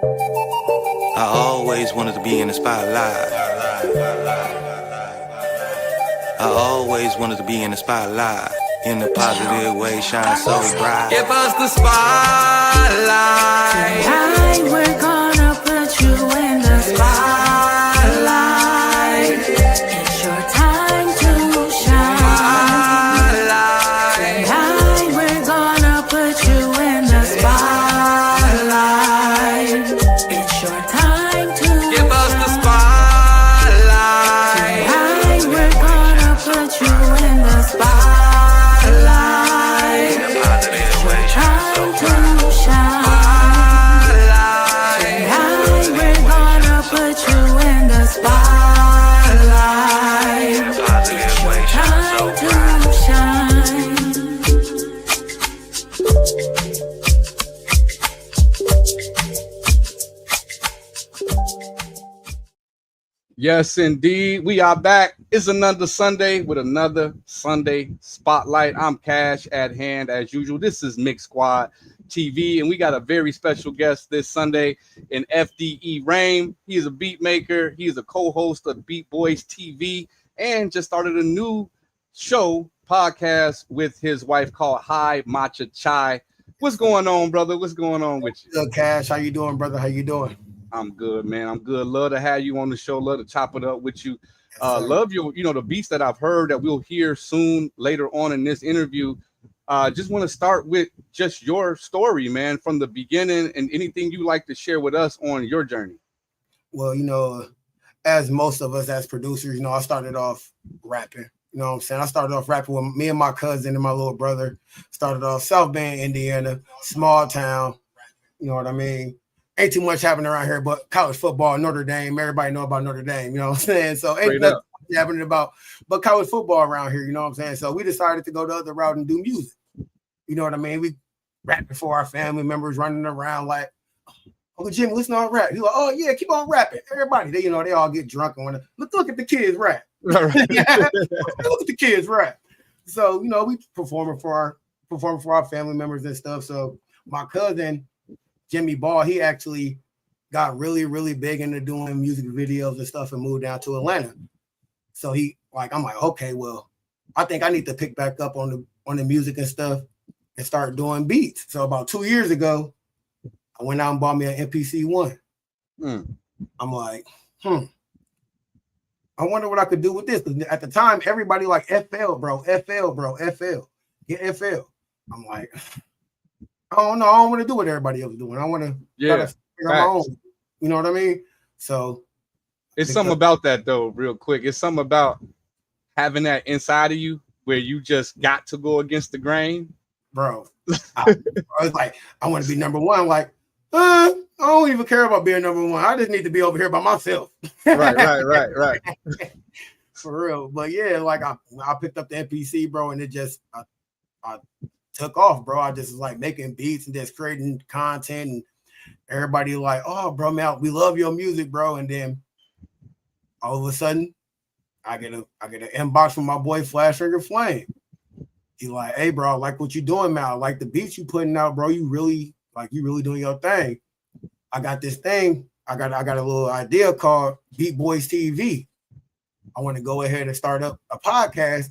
I always wanted to be in the spotlight. I always wanted to be in the spotlight. In a positive way, shine so bright. Give us the spotlight. Tonight we're gonna put you in the spotlight. It's your time to shine. Tonight we're gonna put you in the spotlight. It's your time to give us the spotlight. Tonight we're gonna put you in the spotlight. It's your time to shine. Tonight we're gonna put you in the spotlight. It's your time to shine. Yes, indeed. We are back. It's another Sunday with another Sunday Spotlight. I'm Cash at hand as usual. This is Mix Squad TV, and we got a very special guest this Sunday in FDE RAYM. He is a beat maker. He is a co-host of Beat Boys TV and just started a new show, podcast with his wife called High Matcha Chai. What's going on, brother? What's going on with you? Good, Cash. How you doing, brother? How you doing? I'm good, man. I'm good. Love to have you on the show. Love to chop it up with you. Love your, the beats that I've heard that we'll hear soon later on in this interview. Just want to start with just your story, man, from the beginning and anything you like to share with us on your journey. Well, as most of us as producers, I started off rapping. You know what I'm saying? I started off rapping with me and my cousin and my little brother. Started off South Bend, Indiana, small town. You know what I mean? Ain't too much happening around here, but college football, Notre Dame, everybody know about Notre Dame, you know what I'm saying? So ain't nothing happening about but college football around here, you know what I'm saying? So we decided to go the other route and do music. You know what I mean? We rapping for our family members running around like, Uncle Jimmy, listen to our rap. He's like, oh yeah, keep on rapping. Everybody, they all get drunk and want to look at the kids rap. Look at the kids rap. So, we performing for our family members and stuff. So my cousin Jimmy Ball, he actually got really, really big into doing music videos and stuff and moved down to Atlanta. So I'm like, okay, well, I think I need to pick back up on the music and stuff and start doing beats. So about 2 years ago, I went out and bought me an MPC-1. I'm like, I wonder what I could do with this. Because at the time, everybody like FL, bro, FL. Get FL. I'm like, I don't know. I don't want to do what everybody else is doing. I want to try to figure out my own. You know what I mean? So it's something about that though, real quick. It's something about having that inside of you where you just got to go against the grain. Bro, I was like, I want to be number one. Like, I don't even care about being number one. I just need to be over here by myself. Right. For real. But yeah, like I picked up the NPC, bro, and it just I took off, bro. I just was like making beats and just creating content, and everybody like, oh, bro, man, we love your music, bro. And then all of a sudden, I get an inbox from my boy Flash Finger Flame. He's like, hey, bro, I like what you doing, man. I like the beats you putting out, bro. You really doing your thing. I got this thing. I got a little idea called Beat Boys TV. I want to go ahead and start up a podcast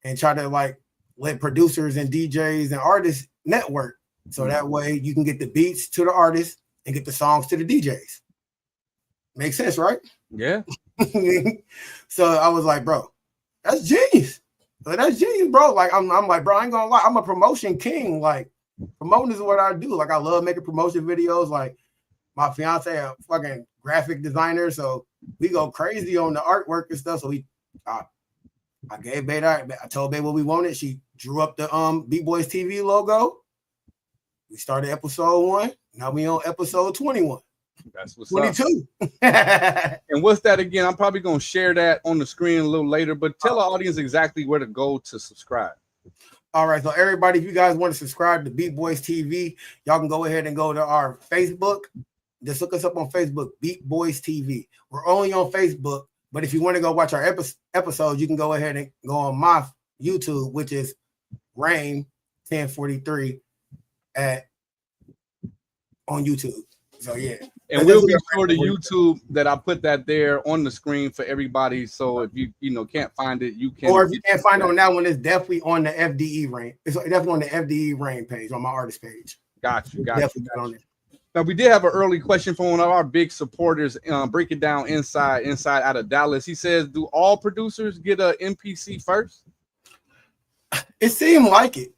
and try to like let producers and DJs and artists network. So that way you can get the beats to the artists and get the songs to the DJs. Makes sense, right? Yeah. So I was like, bro, that's genius. That's genius, bro. Like I'm like, bro, I ain't gonna lie. I'm a promotion king. Like promoting is what I do. Like I love making promotion videos. Like my fiance, a fucking graphic designer. So we go crazy on the artwork and stuff. So I gave Bae that. I told Bae what we wanted. She drew up the Beat Boys TV logo. We started episode 1. Now we on episode 21. That's what's 22. And what's that again? I'm probably gonna share that on the screen a little later, but tell our audience exactly where to go to subscribe. All right, so everybody, if you guys want to subscribe to Beat Boys TV, y'all can go ahead and go to our Facebook. Just look us up on Facebook, Beat Boys TV. We're only on Facebook, but if you want to go watch our episodes, you can go ahead and go on my YouTube, which is RAYM 1043 on YouTube. So yeah. And we'll be sure to YouTube that I put that there on the screen for everybody. So if you can't find it, you can. Or if you can't find it on that one, it's definitely on the FDE RAYM. It's definitely on the FDE RAYM page on my artist page. Got you. Definitely on it. Now we did have an early question from one of our big supporters. Break it down inside out of Dallas. He says, "Do all producers get a MPC first?" It seemed like it.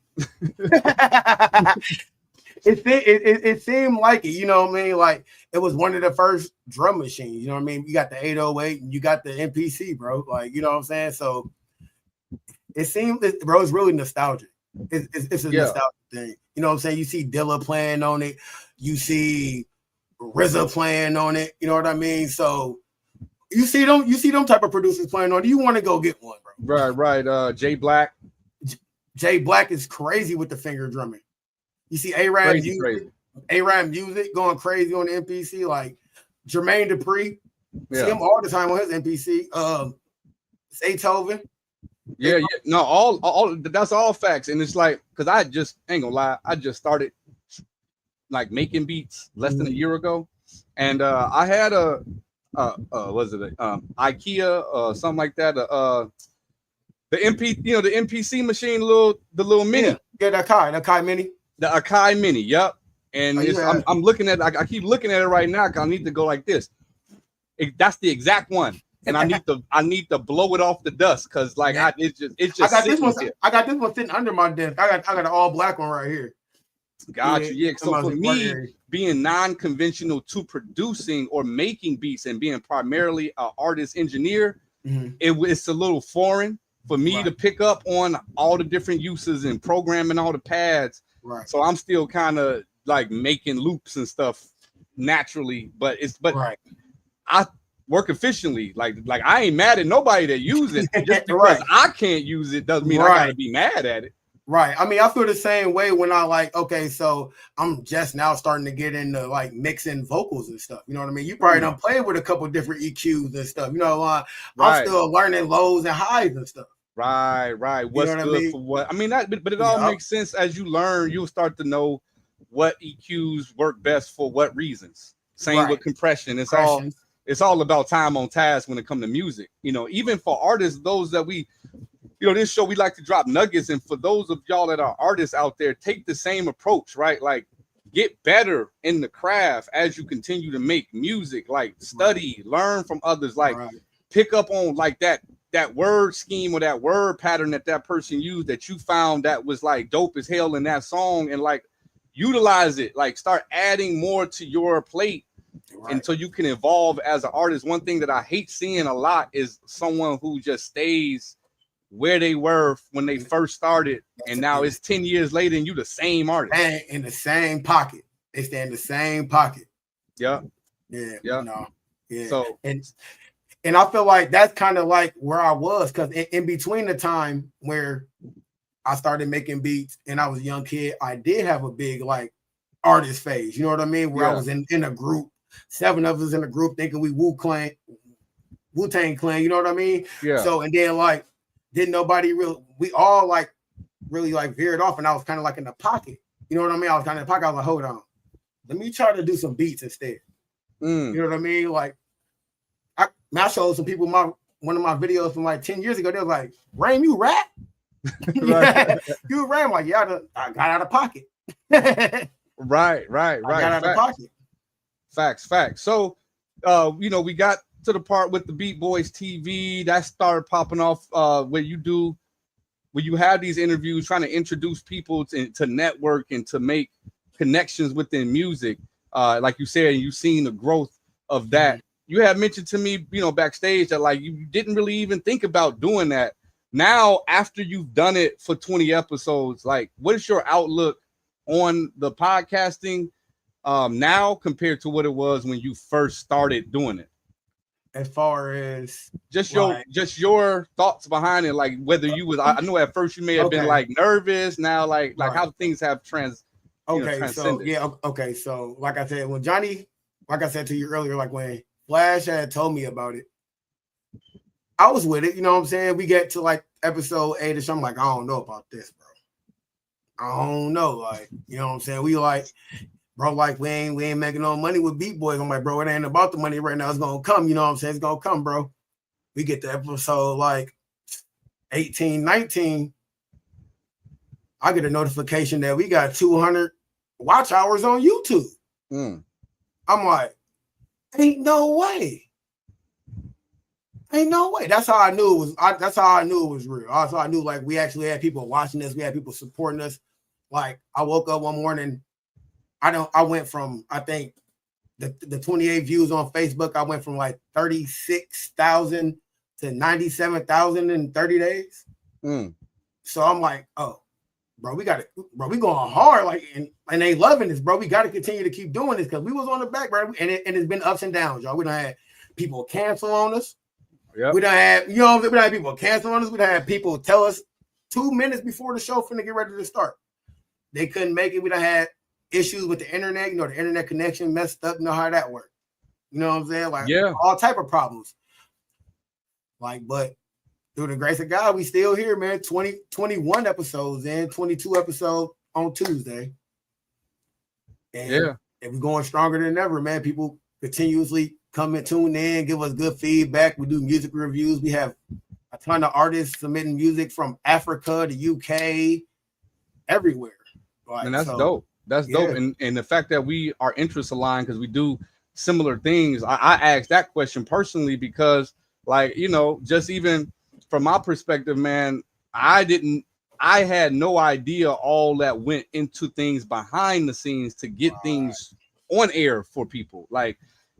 It seemed like it, you know what I mean? Like it was one of the first drum machines, you know what I mean? You got the 808 and you got the MPC, bro. Like, you know what I'm saying? So it seemed, bro, it's really nostalgic. It's a nostalgic thing. You know what I'm saying? You see Dilla playing on it, you see RZA playing on it, you know what I mean? So you see them type of producers playing on it. You want to go get one, bro. Right. Jay Black. Jay Black is crazy with the finger drumming. You see A-Ram music going crazy on the MPC, like Jermaine Dupri. See him all the time on his MPC. Zaytoven. Yeah. No, all that's all facts. And it's like, because I just ain't gonna lie, I just started like making beats less than a year ago. And I had IKEA something like that. The MPC machine, the little mini. Yeah, the Akai Mini. The Akai Mini, yep. And I'm looking at I keep looking at it right now because I need to go like this. That's the exact one. And I need to blow it off the dust because like it's just I got this one. I got this one sitting under my desk. I got an all black one right here. Gotcha. Yeah. So for me, being non-conventional to producing or making beats and being primarily an artist engineer, it's a little foreign for me to pick up on all the different uses and programming all the pads. Right. So I'm still kind of like making loops and stuff naturally, but I work efficiently. Like I ain't mad at nobody that use it. Just because I can't use it doesn't mean I gotta be mad at it. Right. I mean, I feel the same way when I like, okay, so I'm just now starting to get into like mixing vocals and stuff. You know what I mean? You probably done played with a couple different EQs and stuff. You know, I'm still learning lows and highs and stuff. Right. What's good for what? I mean, but it all makes sense as you learn. You'll start to know what EQs work best for what reasons. Same with compression. It's all about time on task when it comes to music. You know, even for artists, those that this show we like to drop nuggets, and for those of y'all that are artists out there, take the same approach, right? Like get better in the craft as you continue to make music. Like study, learn from others. Like pick up on like that word scheme or that word pattern that person used that you found that was like dope as hell in that song, and like utilize it. Like start adding more to your plate until you can evolve as an artist. One thing that I hate seeing a lot is someone who just stays where they were when they first started, and now it's 10 years later and you the same artist. And in the same pocket. They stay in the same pocket. Yeah. No. Yeah. So and I feel like that's kind of like where I was, because in between the time where I started making beats and I was a young kid, I did have a big like artist phase. You know what I mean? Where I was in a group, 7 of us in a group thinking we Wu-Tang Clan, you know what I mean? Yeah. So and then like didn't nobody we all like really like veered off, and I was kind of like in the pocket. You know what I mean? I was kind of in the pocket. I was like, hold on, let me try to do some beats instead. You know what I mean? Like I showed some people one of my videos from like 10 years ago. They was like, "RAYM, you rap?" You rap? Like, yeah, I got out of pocket. Right. I got out of pocket. Facts. So, we got to the part with the Beat Boys TV that started popping off where you have these interviews trying to introduce people to network and to make connections within music. Like you said, you've seen the growth of that. You have mentioned to me, backstage that like you didn't really even think about doing that. Now, after you've done it for 20 episodes, like what is your outlook on the podcasting now compared to what it was when you first started doing it? As far as just your thoughts behind it, like whether you was, I know at first you may have been like nervous, now like how things have transcended. So like I said, when Johnny, like I said to you earlier, like when Flash had told me about it, I was with it, you know what I'm saying? We get to like episode 8 I'm like, I don't know about this, bro. I don't know, like, you know what I'm saying? We like, bro, like we ain't making no money with Beat Boys. I'm like, bro, it ain't about the money right now. It's gonna come. You know what I'm saying? It's gonna come, bro. We get to episode like 18, 19. I get a notification that we got 200 watch hours on YouTube. I'm like, ain't no way. Ain't no way. That's how I knew it was. That's how I knew it was real. Also, I knew like we actually had people watching us. We had people supporting us. Like I woke up one morning. I went from, I think the 28 views on Facebook. I went from like 36,000 to 97,000 in 30 days. So I'm like, oh, bro, we got it, bro. We going hard, like, and they loving this, bro. We got to continue to keep doing this because we was on the back, bro, and it's been ups and downs, y'all. We done had people cancel on us. Yep. We done had, you know, we done had people cancel on us. We done had people tell us 2 minutes before the show finna get ready to start they couldn't make it. We done had issues with the internet. You know, the internet connection messed up. You know how that worked. You know what I'm saying? Like, all type of problems. Like, but through the grace of God, we still here, man. 21 episodes in, 22 episodes on Tuesday. And we're going stronger than ever, man. People continuously come and tune in, give us good feedback. We do music reviews. We have a ton of artists submitting music from Africa to UK, everywhere. Like, and that's dope. That's dope. And the fact that we are interest aligned because we do similar things. I asked that question personally because, like, you know, just even from my perspective, man, I had no idea all that went into things behind the scenes to get things on air for people. Like,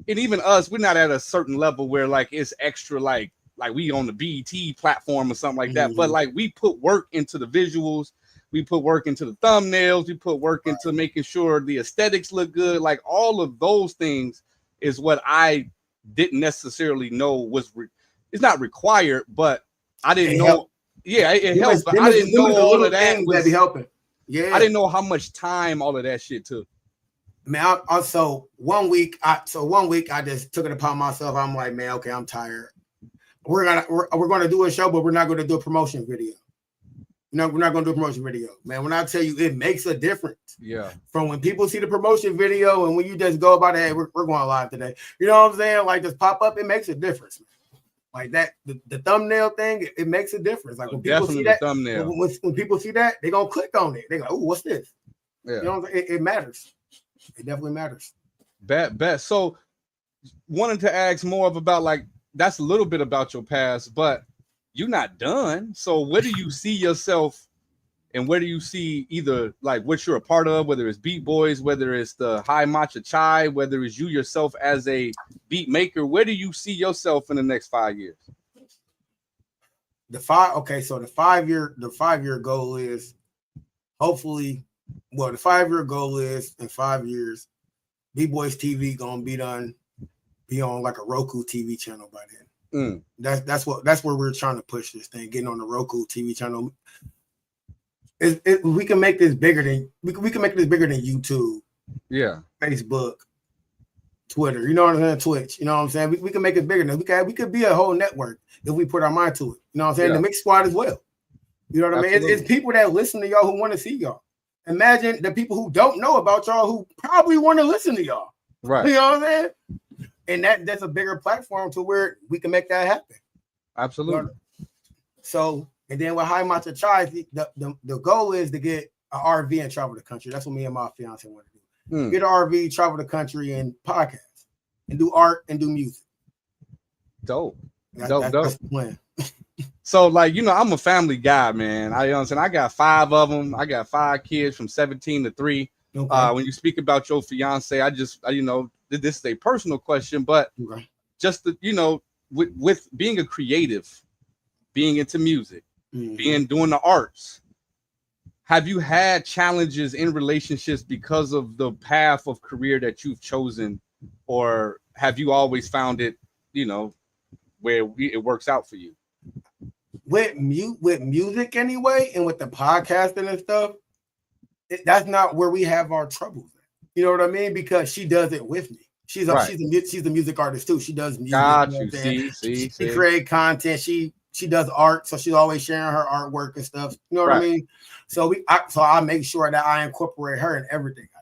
and even us, we're not at a certain level where like it's extra, like we on the BET platform or something like that. But like we put work into the visuals, we put work into the thumbnails, we put work into making sure the aesthetics look good. Like all of those things is what I didn't necessarily know was it's not required, but I didn't know. Helped. Yeah, it helped, but I didn't know all of that was helping. Yeah, I didn't know how much time all of that shit took. Man, also one week I just took it upon myself. I'm like, man, okay, I'm tired. We're gonna do a show, but we're not gonna do a promotion video. No, we're not gonna do a promotion video, man. When I tell you, it makes a difference. Yeah. From when people see the promotion video and when you just go about it, hey, we're going live today. You know what I'm saying? Like just pop up, it makes a difference. Like that, the thumbnail thing, it makes a difference. Like when people see that, when people see that, they're gonna click on it. They go, oh, what's this? Yeah. You know what I'm saying? It matters. It definitely matters. Bet. So wanted to ask more about like that's a little bit about your past, but you're not done. So where do you see yourself and where do you see either like what you're a part of, whether it's Beat Boys, whether it's the High Matcha Chai, whether it's you yourself as a beat maker, where do you see yourself in the next 5 years? So the 5 year goal is hopefully, well, the 5 year goal is in 5 years, Beat Boys TV gonna be on like a Roku TV channel by then. That's where we're trying to push this thing, getting on the Roku TV channel. We can make this bigger than we can make this bigger than YouTube, Facebook, Twitter. You know what I'm saying? Twitch. You know what I'm saying? We can make it bigger than we could be a whole network if we put our mind to it. You know what I'm saying? The Mix Squad as well. You know what I mean? It's people that listen to y'all who want to see y'all. Imagine the people who don't know about y'all who probably want to listen to y'all. Right. You know what I'm saying? And that's a bigger platform to where we can make that happen. Absolutely. So, and then with High Matcha Chai, the goal is to get an RV and travel the country. That's what me and my fiance want to do. Get an RV, travel the country, and podcast, and do art and do music. Dope. That's the plan. So, like, you know, I'm a family guy, man. You know what I'm saying? I got 5 of them. I got 5 kids from 17 to 3. Okay. When you speak about your fiance, you know, this is a personal question, but just you know, with being a creative, being into music, doing the arts, have you had challenges in relationships because of the path of career that you've chosen, or have you always found it, you know, where it works out for you? With music anyway, and with the podcasting and stuff, that's not where we have our troubles. You know what I mean? Because she does it with me. She's a music artist too. She does music. Got you. She create content. She does art, so she's always sharing her artwork and stuff. You know what I mean? So I make sure that I incorporate her in everything I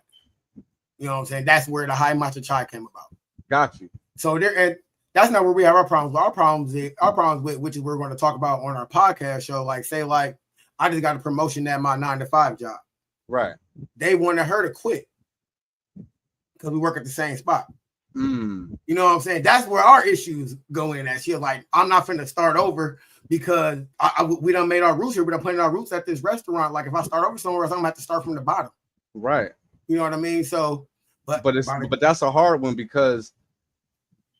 do. You know what I'm saying? That's where the high matcha chai came about. Got you. So there, and that's not where we have our problems. Our problems with which is we're going to talk about on our podcast show. Like, say, like, I just got a promotion at my 9-to-5 job. Right. They wanted her to quit because we work at the same spot. Mm. You know what I'm saying? That's where our issues go in at. She's like, I'm not finna start over because we done made our roots here. We done planted our roots at this restaurant. Like, if I start over somewhere else, I'm gonna have to start from the bottom. Right. You know what I mean? So, but that's a hard one because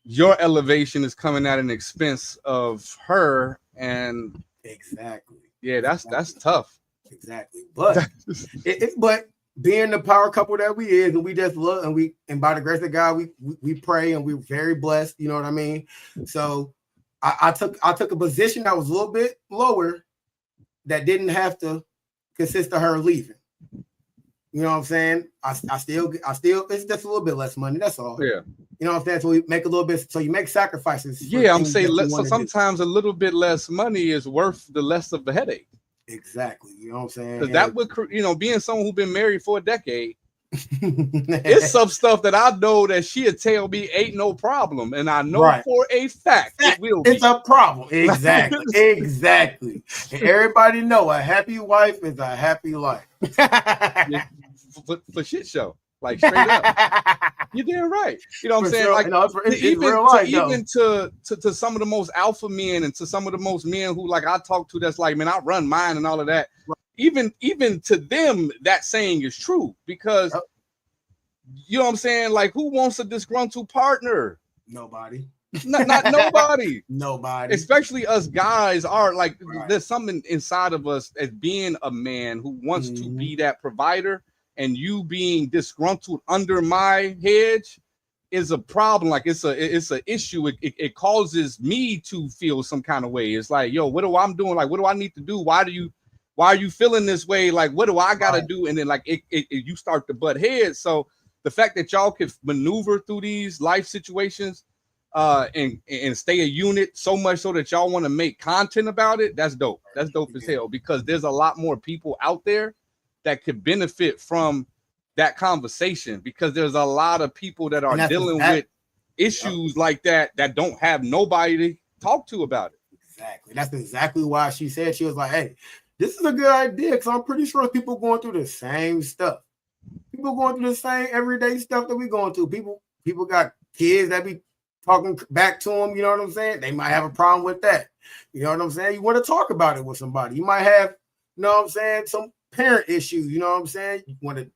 your elevation is coming at an expense of her, and exactly. Yeah, that's tough. Exactly. But but being the power couple that we is, and we just love, and by the grace of God, we pray, and we're very blessed. You know what I mean? So I took a position that was a little bit lower, that didn't have to consist of her leaving. You know what I'm saying? I still it's just a little bit less money. That's all. Yeah. You know what I'm saying? So we make a little bit. So you make sacrifices. Yeah, I'm saying so sometimes a little bit less money is worth the less of the headache. Exactly. You know what I'm saying? Because that would, being someone who's been married for a decade, it's some stuff that I know that she'll tell me ain't no problem, and I know for a fact it will be. It's a problem. Exactly. Exactly. And everybody know a happy wife is a happy life. For shit show, like straight up. You're damn right. You know what I'm saying? Sure. Like, even to some of the most alpha men and to some of the most men who, like, I talk to, that's like, man, I run mine and all of that. Right. Even to them, that saying is true because you know what I'm saying? Like, who wants a disgruntled partner? Nobody. Not nobody. Nobody. Especially us guys are like, there's something inside of us as being a man who wants to be that provider. And you being disgruntled under my hedge is a problem. Like, it's an issue. It causes me to feel some kind of way. It's like, yo, what do I'm doing? Like, what do I need to do? Why are you feeling this way? Like, what do I gotta do? And then like you start to butt heads. So the fact that y'all can maneuver through these life situations and stay a unit so much so that y'all want to make content about it, that's dope. That's dope as hell, because there's a lot more people out there that could benefit from that conversation, because there's a lot of people that are dealing with issues like that don't have nobody to talk to about it. Exactly. That's exactly why she said, she was like, hey, this is a good idea, because I'm pretty sure people going through the same stuff. People going through the same everyday stuff that we going through. People got kids that be talking back to them, you know what I'm saying? They might have a problem with that. You know what I'm saying? You want to talk about it with somebody. You might have, you know what I'm saying, some parent issues, you know what I'm saying? You want to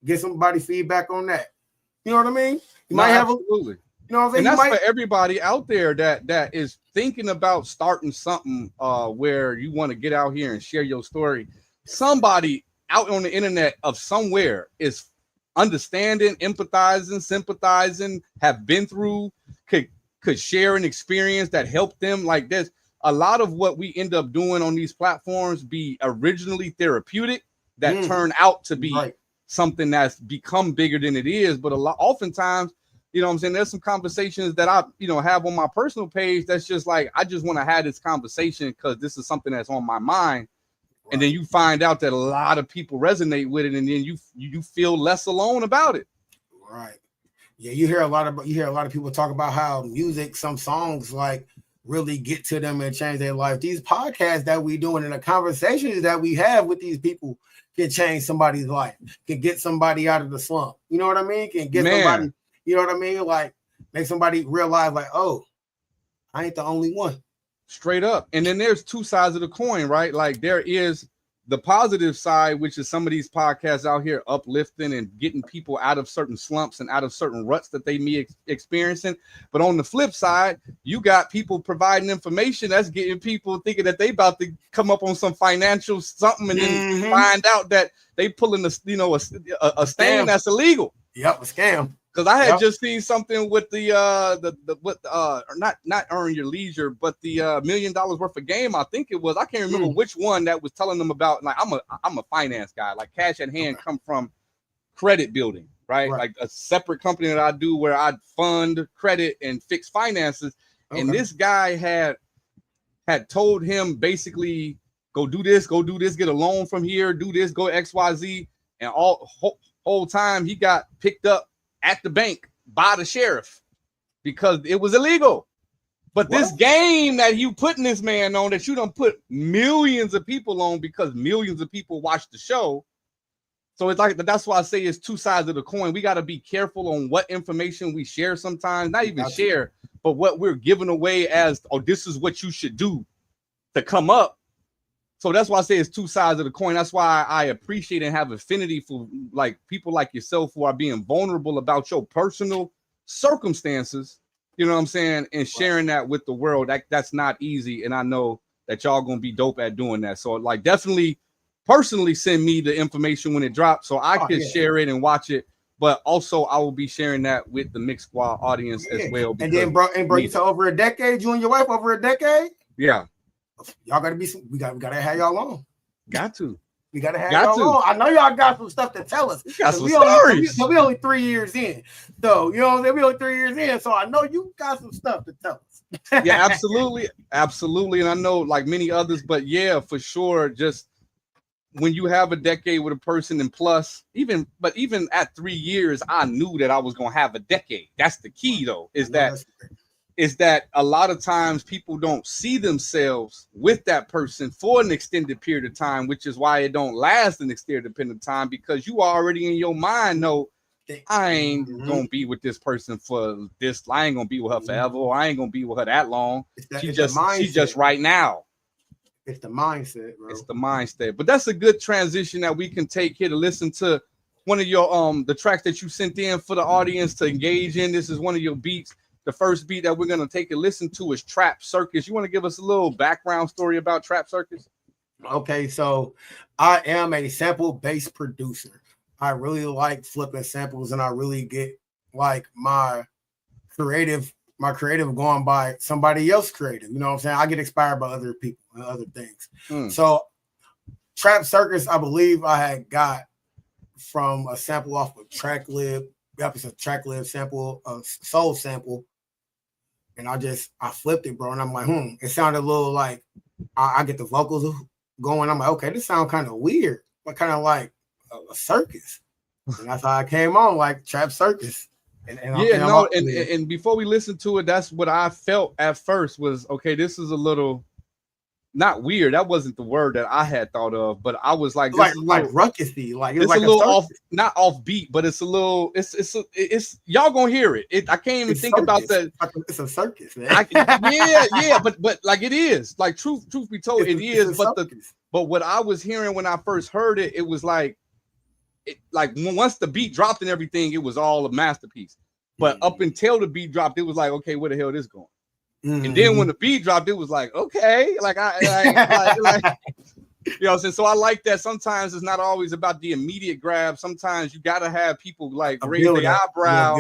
get somebody feedback on that. You know what I mean? You might have absolutely. You know what I'm saying? And that's for everybody out there that is thinking about starting something where you want to get out here and share your story. Somebody out on the internet of somewhere is understanding, empathizing, sympathizing, have been through, could share an experience that helped them. Like this. A lot of what we end up doing on these platforms be originally therapeutic that turn out to be something that's become bigger than it is. But oftentimes, you know what I'm saying, there's some conversations that I, have on my personal page that's just like, I just want to have this conversation because this is something that's on my mind. Right. And then you find out that a lot of people resonate with it, and then you feel less alone about it. Right. Yeah, you hear a lot of people talk about how music, some songs like really get to them and change their life. These podcasts that we doing and the conversations that we have with these people can change somebody's life, can get somebody out of the slump. You know what I mean? Can get somebody, you know what I mean? Like, make somebody realize, like, oh, I ain't the only one. Straight up. And then there's two sides of the coin, right? Like, there is the positive side, which is some of these podcasts out here uplifting and getting people out of certain slumps and out of certain ruts that they may experiencing. But on the flip side, you got people providing information that's getting people thinking that they about to come up on some financial something, and then find out that they pulling a stain that's illegal. Yep, a scam. Because I had just seen something with not Earn Your Leisure, but the $1 million worth of game. I think it was. I can't remember which one that was telling them about. Like, I'm a finance guy. Like, cash at hand come from credit building, right? Like a separate company that I do where I fund credit and fix finances. Okay. And this guy had told him basically, go do this, get a loan from here, do this, go XYZ, and all. whole time he got picked up at the bank by the sheriff because it was illegal. But this game that you putting this man on, that you don't put millions of people on because millions of people watch the show. So it's like, that's why I say it's two sides of the coin. We got to be careful on what information we share sometimes, not even share, but what we're giving away as, oh, this is what you should do to come up. So that's why I say it's two sides of the coin. That's why I appreciate and have affinity for like people like yourself who are being vulnerable about your personal circumstances, you know what I'm saying, and sharing that with the world. That's not easy, and I know that y'all gonna be dope at doing that. So like definitely personally send me the information when it drops so I can share it and watch it. But also I will be sharing that with the Mix Squad audience as well. And then bro, you said over a decade, you and your wife over a decade? Yeah. Y'all gotta be we gotta have y'all on. Got to. We gotta have y'all on. I know y'all got some stuff to tell us. Got some stories. We only 3 years in. So you know what I'm saying? We only 3 years in. So I know you got some stuff to tell us. Yeah, absolutely. Absolutely. And I know like many others, but yeah, for sure. Just when you have a decade with a person and plus, even at 3 years, I knew that I was gonna have a decade. That's the key though, is that a lot of times people don't see themselves with that person for an extended period of time, which is why it don't last an extended period of time, because you already in your mind know I ain't gonna be with this person for this. I ain't gonna be with her forever, or I ain't gonna be with her that long. She's just right now. It's the mindset, bro. It's the mindset. But that's a good transition that we can take here to listen to one of your the tracks that you sent in for the audience to engage in. This is one of your beats. The first beat that we're going to take a listen to is Trap Circus. You want to give us a little background story about Trap Circus? Okay, so I am a sample-based producer. I really like flipping samples, and I really get like my creative going by somebody else creative. You know what I'm saying? I get inspired by other people and other things. So Trap Circus, I believe I had got from a sample off of TrackLib. Yep, it's a TrackLib sample, a soul sample. And I flipped it, bro. And I'm like, it sounded a little like I get the vocals going. I'm like, okay, this sounds kind of weird, but kind of like a circus. And that's how I came on, like Trap Circus. And before we listen to it, that's what I felt at first was, okay, this is a little not weird. That wasn't the word that I had thought of, but I was like, like ruckusy, like it's like a little off, not off beat, but it's a little, it's y'all gonna hear it. I can't even think about that. It's a circus, man. But like it is, like truth be told, it is. But what I was hearing when I first heard it, it was like, once the beat dropped and everything, it was all a masterpiece. But up until the beat dropped, it was like, okay, where the hell is this going? And then when the beat dropped, it was like, okay, like you know what I'm saying? So I like that. Sometimes it's not always about the immediate grab. Sometimes you gotta have people like raise their eyebrow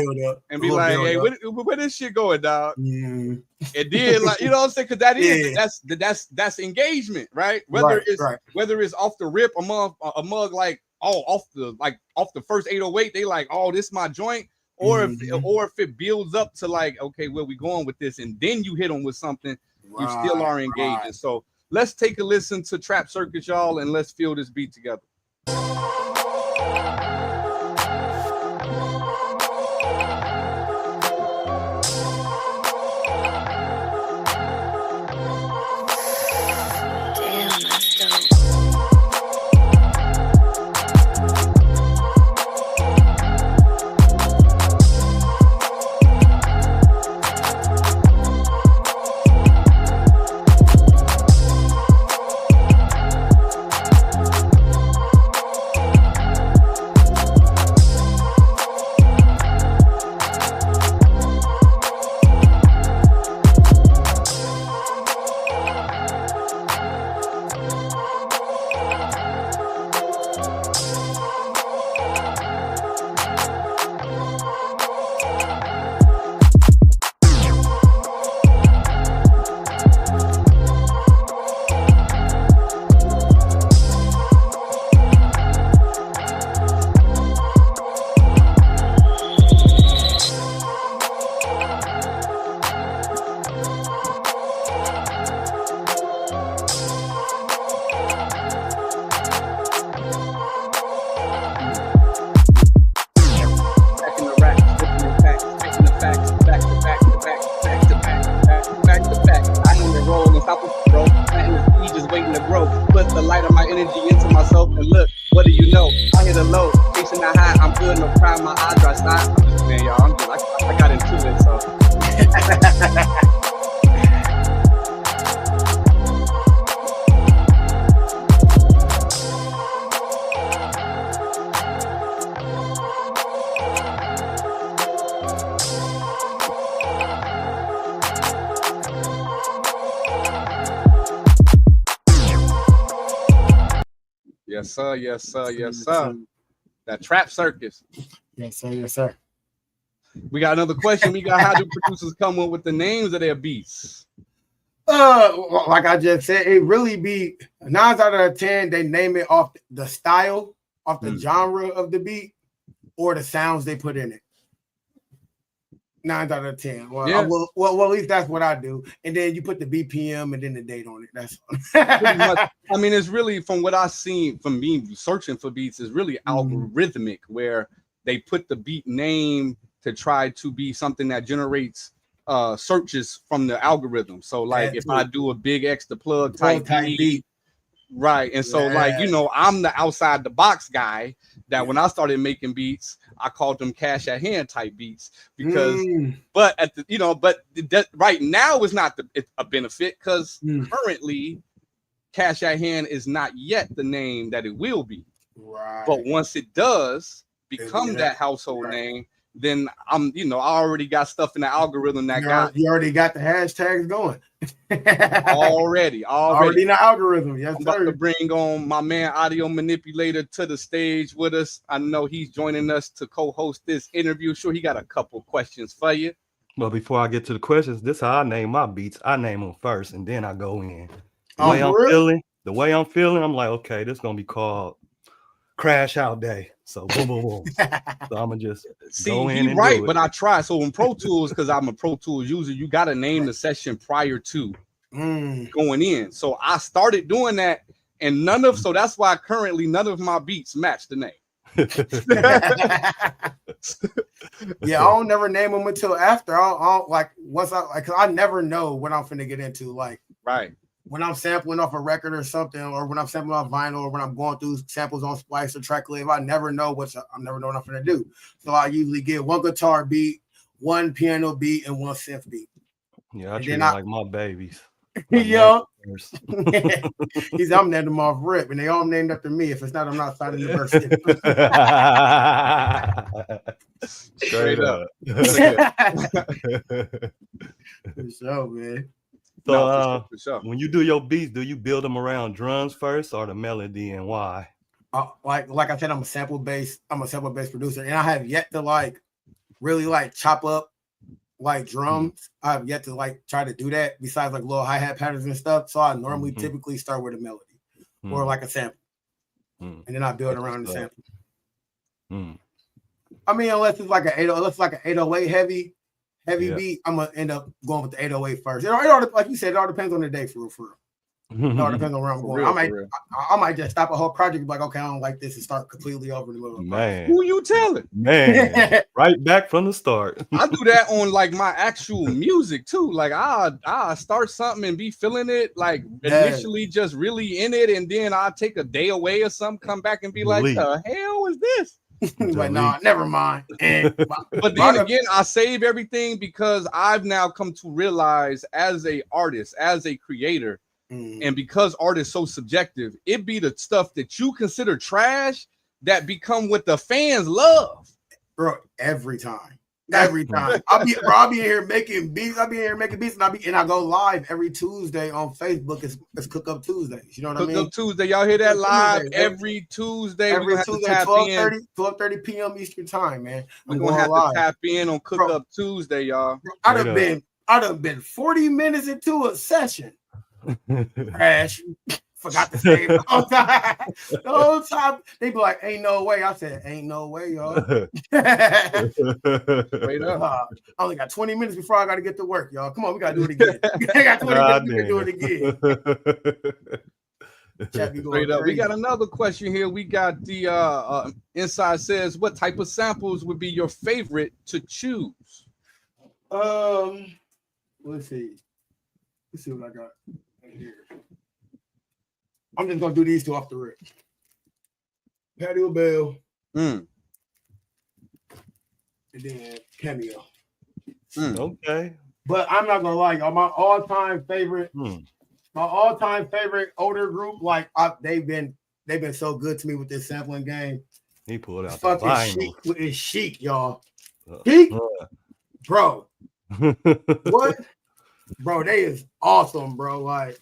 and be like, hey, where this shit going, dog? And then like, you know what I'm saying? Because that is that's engagement, right? Whether it's off the rip, a mug like, oh, off the first 808, they like, oh, this my joint. Or if it builds up to like, okay, where we going with this, and then you hit them with something, you still are engaging. So let's take a listen to Trap Circus, y'all, and let's feel this beat together. roll and stop with the bro. Planting the seed, just waiting to grow. Put the light of my energy into myself and look, what do you know? I hit a low, chasing that high. I'm good, no crime, my eyes dry side. I'm just man, y'all. I got into it, so. Yes, sir. Yes, sir. Yes, sir. That trap circus. Yes, sir. Yes, sir. We got another question. We got how do producers come up with the names of their beats? Like I just said, it really be 9 out of 10. They name it off the style, off the genre of the beat, or the sounds they put in it. 9 out of 10. Well, Yeah. Well, at least that's what I do. And then you put the BPM and then the date on it. That's Pretty much. I mean, it's really from what I've seen from me searching for beats, is really algorithmic, where they put the beat name to try to be something that generates searches from the algorithm. So like if I do a big X the plug type beat, right? And so like, you know, I'm the outside the box guy that when I started making beats, I called them cash at hand type beats because, but at the, you know, but that right now is not a benefit because currently cash at hand is not yet the name that it will be. Right. But once it does become that household name, then I'm, you know, I already got stuff in the algorithm that you already got the hashtags going. already in the algorithm. Yes, I'm about to bring on my man Audio Manipulator to the stage with us. I know he's joining us to co-host this interview. Sure, he got a couple questions for you. Well, before I get to the questions, this is how I name my beats. I name them first, and then I go in. The way I'm feeling, I'm like, okay, this is gonna be called Crash Out Day. So boom, boom, boom. So I'm gonna just go in and do it. But I try. So in Pro Tools, because I'm a Pro Tools user, you got to name the session prior to going in. So I started doing that, and so that's why currently none of my beats match the name. Yeah, I don't never name them until after. I never know what I'm finna get into. Like, right. When I'm sampling off a record or something, or when I'm sampling off vinyl, or when I'm going through samples on Splice or Tracklave, I never know what I'm gonna do. So I usually get one guitar beat, one piano beat, and one synth beat. Yeah, I treat them like my babies. Yo, I'm naming them off rip, and they all named after me. If it's not, I'm not signing the birth. Straight up. For sure, man. So for sure. When you do your beats, do you build them around drums first or the melody, and why? Like I said, I'm a sample based producer, and I have yet to really chop up drums. I have yet to try to do that besides little hi-hat patterns and stuff. So I normally typically start with a melody or a sample, and then I build around the sample. I mean, unless it's like an 808 heavy beat, I'm gonna end up going with the 808 first. It all, like you said, it all depends on the day, for real. It all depends on where I'm going. I might just stop a whole project, like, okay, I don't like this, and start completely over the middle. Man, who you telling? Man, right back from the start. I do that on my actual music too. Like I start something and be feeling it, initially just really in it, and then I take a day away or something, come back and be like, the hell is this? But no, never mind. But then again, I save everything because I've now come to realize as a artist, as a creator, and because art is so subjective, it be the stuff that you consider trash that become what the fans love. Bro, every time. I'll be in here making beats. And I go live every Tuesday on Facebook. It's Cook Up Tuesdays. You know what I mean? Cook Up Tuesday. Y'all hear that live every Tuesday? Every Tuesday, 12:30 p.m. Eastern time, man. We're gonna have to tap in on Cook Up Tuesday, y'all. I'd have been 40 minutes into a session. Crash. Forgot to say it the whole time. They be like, ain't no way. I said, ain't no way, y'all. Straight up. I only got 20 minutes before I got to get to work, y'all. Come on, we got to do it again. I got 20 minutes to do it again. Straight up. We got another question here. We got the Inside says, what type of samples would be your favorite to choose? Let's see. Let's see what I got right here. I'm just gonna do these two off the rip. Patio Bell. And then Cameo. Okay. But I'm not gonna lie, y'all. My all-time favorite older group, like they've been so good to me with this sampling game. He pulled out fucking the vinyl. It's Chic, y'all. Chic, bro. What, bro? They is awesome, bro. Like,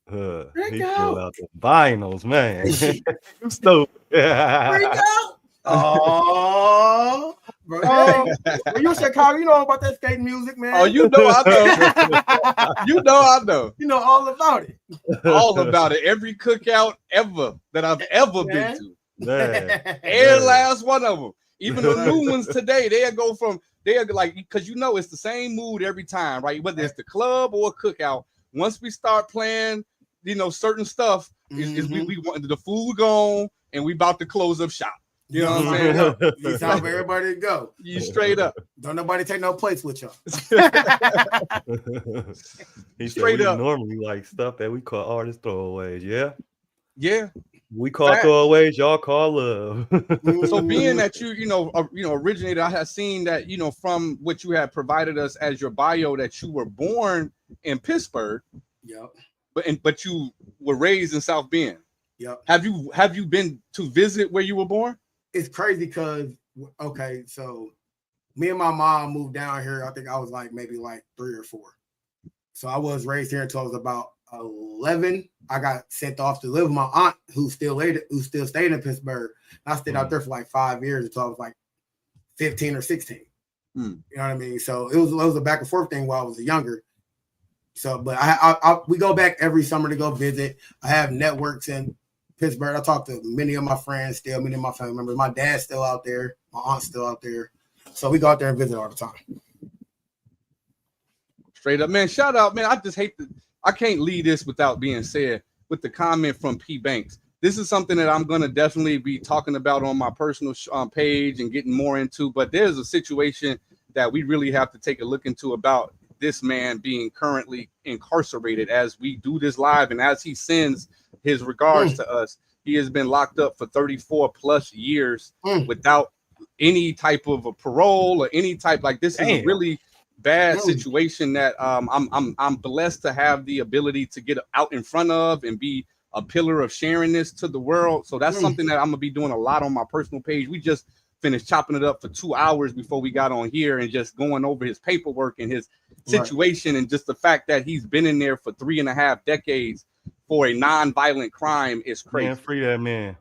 he pulled out the vinyls, man. You stupid. Freak out. Oh, bro. When you in Chicago, you know about that skate music, man. Oh, you know I know. You know I know. You know all about it. All about it. Every cookout ever that I've ever been to. Man. Every last one of them. Even the new ones today, they'll go from, they're like, because you know it's the same mood every time, right? Whether it's the club or a cookout. Once we start playing, you know, certain stuff, is we want the food gone and we about to close up shop. You know what I'm saying? It's time for everybody to go. You straight up. Don't nobody take no plates with y'all. He straight up. Normally like stuff that we call artist throwaways. Yeah. Yeah. We call throwaways, y'all call love. So being that you know, originated, I had seen that, you know, from what you had provided us as your bio, that you were born in Pittsburgh. Yep. But you were raised in South Bend. Yep. Have you been to visit where you were born? It's crazy because, okay, so me and my mom moved down here. I think I was like maybe like 3 or 4. So I was raised here until I was about 11. I got sent off to live with my aunt who still stayed in Pittsburgh. I stayed out there for like 5 years until I was like 15 or 16. You know what I mean? So it was a back and forth thing while I was younger. So, but we go back every summer to go visit. I have networks in Pittsburgh. I talk to many of my friends still, many of my family members. My dad's still out there. My aunt's still out there. So we go out there and visit all the time. Straight up, man. Shout out, man. I just hate I can't leave this without being said with the comment from P. Banks. This is something that I'm going to definitely be talking about on my personal page and getting more into. But there's a situation that we really have to take a look into about this man being currently incarcerated as we do this live and as he sends his regards to us. He has been locked up for 34 plus years without any type of a parole or any type. Like, this is a really bad situation that I'm blessed to have the ability to get out in front of and be a pillar of sharing this to the world. So that's something that I'm gonna be doing a lot on my personal page. We just finished chopping it up for 2 hours before we got on here and just going over his paperwork and his situation and just the fact that he's been in there for 3.5 decades for a non-violent crime is crazy. Man, free that man.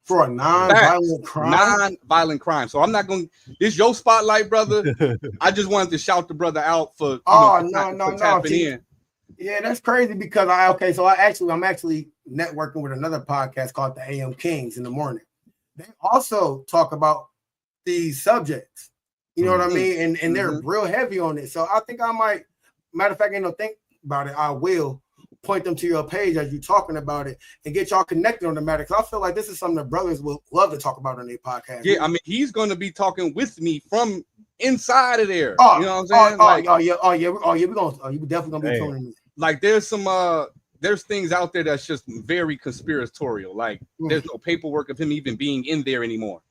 For a non-violent crime? Non-violent crime. So I'm not going to, this your spotlight, brother. I just wanted to shout the brother out for, tapping in. Yeah, that's crazy because I'm actually networking with another podcast called the AM Kings in the morning. They also talk about these subjects. You know what I mean? And they're real heavy on it. So I think I might, matter of fact, think about it. I will point them to your page as you're talking about it and get y'all connected on the matter. Because I feel like this is something that brothers will love to talk about on their podcast. Yeah, I mean, he's going to be talking with me from inside of there. You know what I'm saying? We're definitely gonna be tuning in. Like, there's some there's things out there that's just very conspiratorial. Like, there's no paperwork of him even being in there anymore.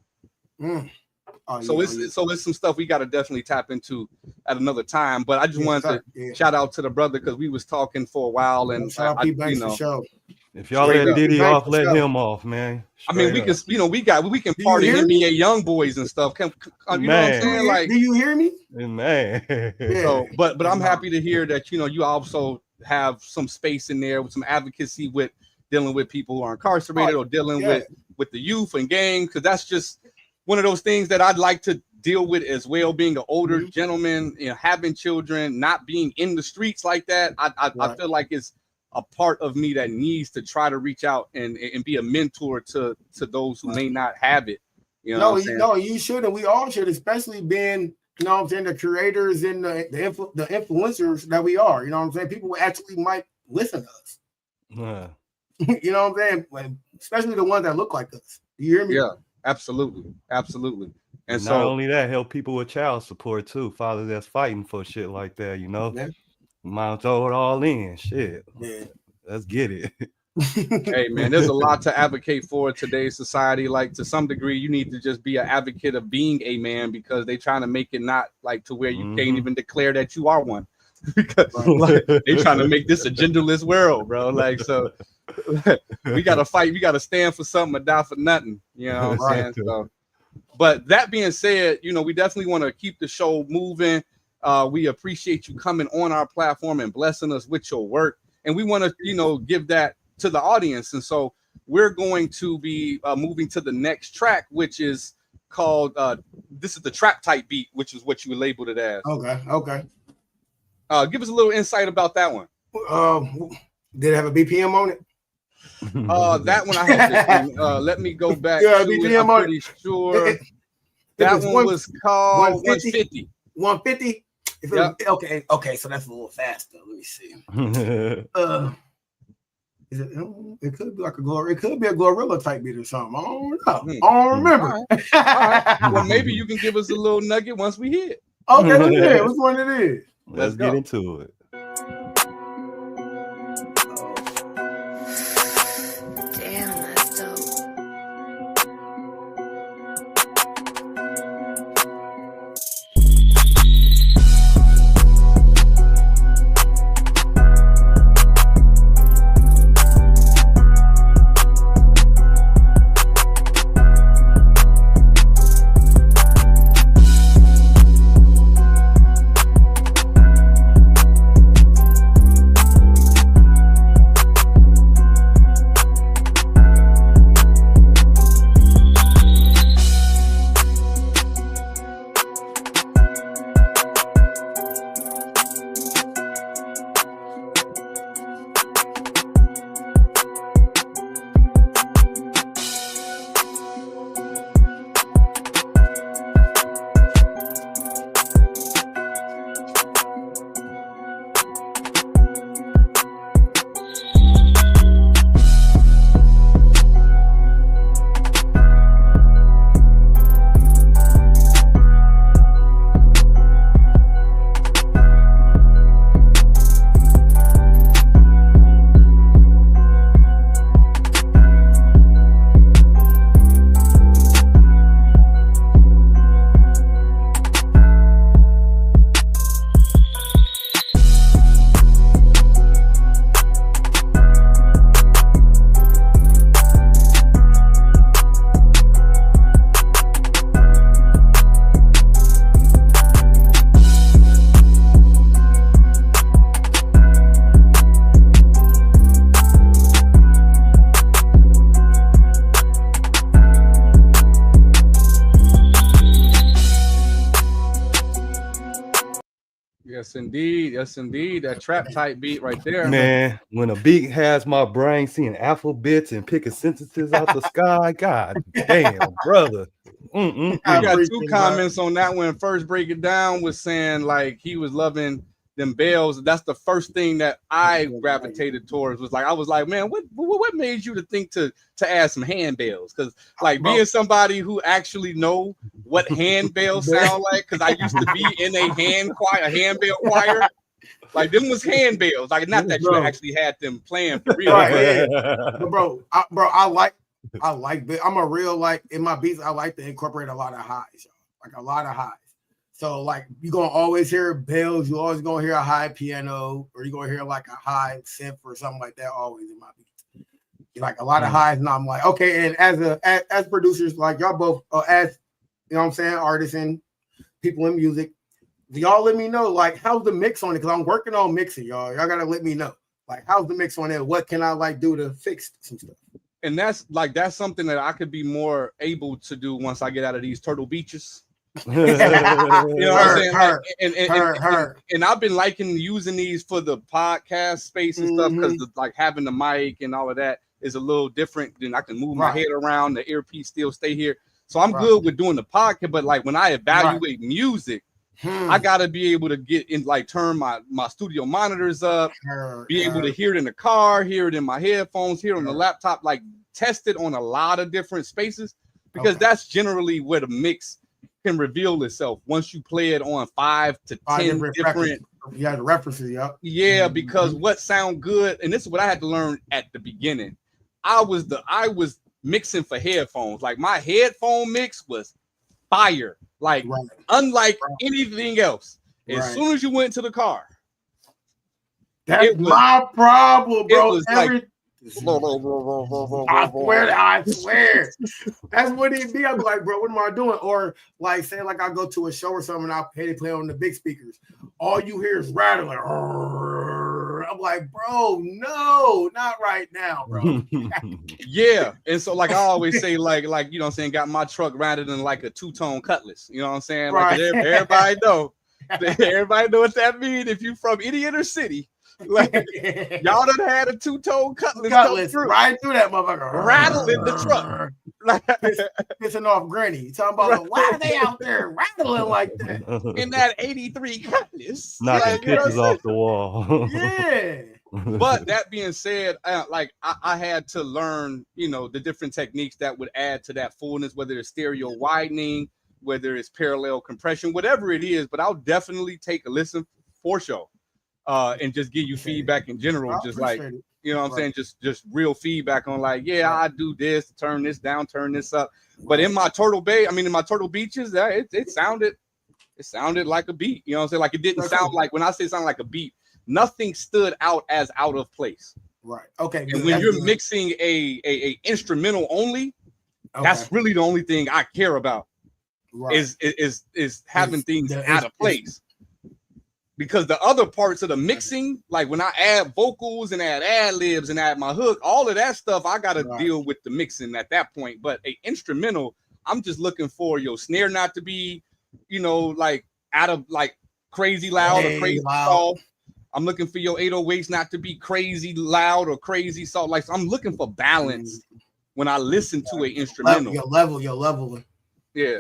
So it's some stuff we got to definitely tap into at another time. But I just wanted to shout out to the brother because we was talking for a while, and if y'all let Diddy off, let him off, man. I mean, we can, we can party NBA young boys and stuff. You know what I'm saying? Like, do you hear me, man? So, but I'm happy to hear that you also have some space in there with some advocacy with dealing with people who are incarcerated or dealing with the youth and gangs, because that's just one of those things that I'd like to deal with as well, being an older gentleman, having children, not being in the streets like that. I feel like it's a part of me that needs to try to reach out and be a mentor to those who may not have it. No, you should, and we all should, especially being, the creators and the influencers that we are. You know what I'm saying? People actually might listen to us. You know what I'm saying? Especially the ones that look like us. Do you hear me? Yeah. Absolutely. And not only that, help people with child support too. Fathers that's fighting for shit like that, Might throw it all in. Shit. Yeah. Let's get it. Hey man, there's a lot to advocate for in today's society. Like to some degree, you need to just be an advocate of being a man because they're trying to make it not like to where you can't even declare that you are one. Because like, they're trying to make this a genderless world, bro. Like so, we gotta fight. We gotta stand for something or die for nothing. You know what I'm saying? So, but that being said, you know we definitely want to keep the show moving. We appreciate you coming on our platform and blessing us with your work, and we want to give that to the audience. And so we're going to be moving to the next track, which is called this is the trap type beat, which is what you labeled it as. Okay. Give us a little insight about that one. Did it have a BPM on it? That one I have to let me go back. Yeah, to BPM it. I'm on pretty sure that one was called 150. 150. If it was, okay, so that's a little faster. Let me see. Is it? It could be like a It could be a Glorilla type beat or something. I don't know. I don't remember. All right. Well, maybe you can give us a little nugget once we hear it. Okay, let's hear it. Which one it is? Let's get into it. Damn, that's dope. Yes, indeed. That trap type beat right there. Man, when a beat has my brain seeing alphabets and picking sentences out the sky, god damn, brother. We got two comments on that one. First, break it down was saying like he was loving them bells. That's the first thing that I gravitated towards. Was like I was like, man, what made you to think to add some handbells? Because like being somebody who actually know what handbells sound like, because I used to be in a handbell choir. Like them was handbells. Like not that you actually had them playing for real. Right, but I like I'm a real like in my beats. I like to incorporate a lot of highs, like a lot of highs. So like you're gonna always hear bells. You always gonna hear a high piano, or you're gonna hear like a high synth or something like that. Always in my beats, like a lot of highs. And I'm like, okay. And as producers, like y'all both, as you know what I'm saying, artists and people in music, y'all let me know like how's the mix on it, because I'm working on mixing, y'all gotta let me know like how's the mix on it, what can I like do to fix some stuff. And that's something that I could be more able to do once I get out of these Turtle Beaches. You know what I'm saying? And I've been liking using these for the podcast space and stuff, because like having the mic and all of that is a little different. Then I can move my head around, the earpiece still stay here. So I'm good with doing the podcast, but like when I evaluate music, I gotta be able to get in, like turn my studio monitors up, be able to hear it in the car, hear it in my headphones, hear it on the laptop, like test it on a lot of different spaces, because that's generally where the mix can reveal itself once you play it on 5 to 10 different You had the references, yep. Yeah, because what sound good, and this is what I had to learn at the beginning. I was mixing for headphones. Like my headphone mix was fire, like unlike anything else. As soon as you went to the car, that's my problem, bro. It was like, I swear. That's what it be. I'm like, bro, what am I doing? Or like, say, like I go to a show or something, and I pay to play on the big speakers. All you hear is rattling. I'm like, bro, no, not right now, bro. Yeah, and so like I always say, like you know what I'm saying, got my truck rather than like a two-tone Cutlass. You know what I'm saying? Like everybody know. Everybody know what that means. If you from any inner city, like y'all done had a two-tone Cutlass come through. Right through that motherfucker, rattling the truck, pissing off Granny. You talking about like, why are they out there rattling like that in that '83 Cutlass, knocking pictures off the wall? Yeah. But that being said, I had to learn, you know, the different techniques that would add to that fullness, whether it's stereo widening, whether it's parallel compression, whatever it is. But I'll definitely take a listen for show, and just give you feedback in general, just like, you know what I'm saying, just real feedback on like, yeah, I do this, turn this down, turn this up. But in my Turtle Beaches, it sounded like a beat. You know what I'm saying? Like it didn't sound like, when I say sound like a beat, nothing stood out as out of place. Right. Okay. And when you're mixing a instrumental only, that's really the only thing I care about. Right. Is having things out of place. Because the other parts of the mixing, like when I add vocals and add ad libs and add my hook, all of that stuff, I got to deal with the mixing at that point. But a instrumental, I'm just looking for your snare not to be, you know, like out of like crazy loud or crazy soft. I'm looking for your 808s not to be crazy loud or crazy soft. Like, I'm looking for balance when I listen to an instrumental. Your leveling. Yeah,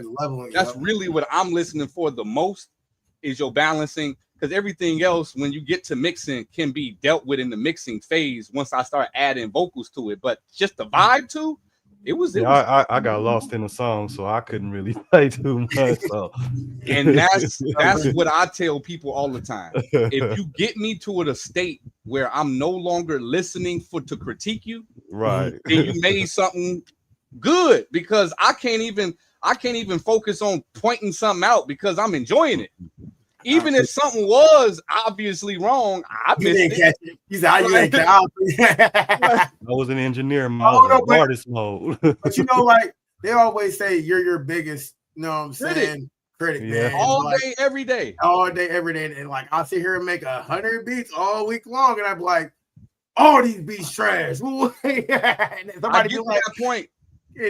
that's really what I'm listening for the most, is your balancing. Because everything else, when you get to mixing, can be dealt with in the mixing phase once I start adding vocals to it. But just the vibe too, I got lost in the song, so I couldn't really play too much. So. And that's what I tell people all the time. If you get me to a state where I'm no longer listening to critique you, right, then you made something good, because I can't even focus on pointing something out because I'm enjoying it. Even if something was obviously wrong, I missed it. You said, you ain't I was in engineer mode, artist mode. But you know, like they always say, you're your biggest, you know what I'm saying, critic, man. All day, every day. All day, every day. And like I'll sit here and make 100 beats all week long, and I'm like, all these beats trash. And somebody be like, that point.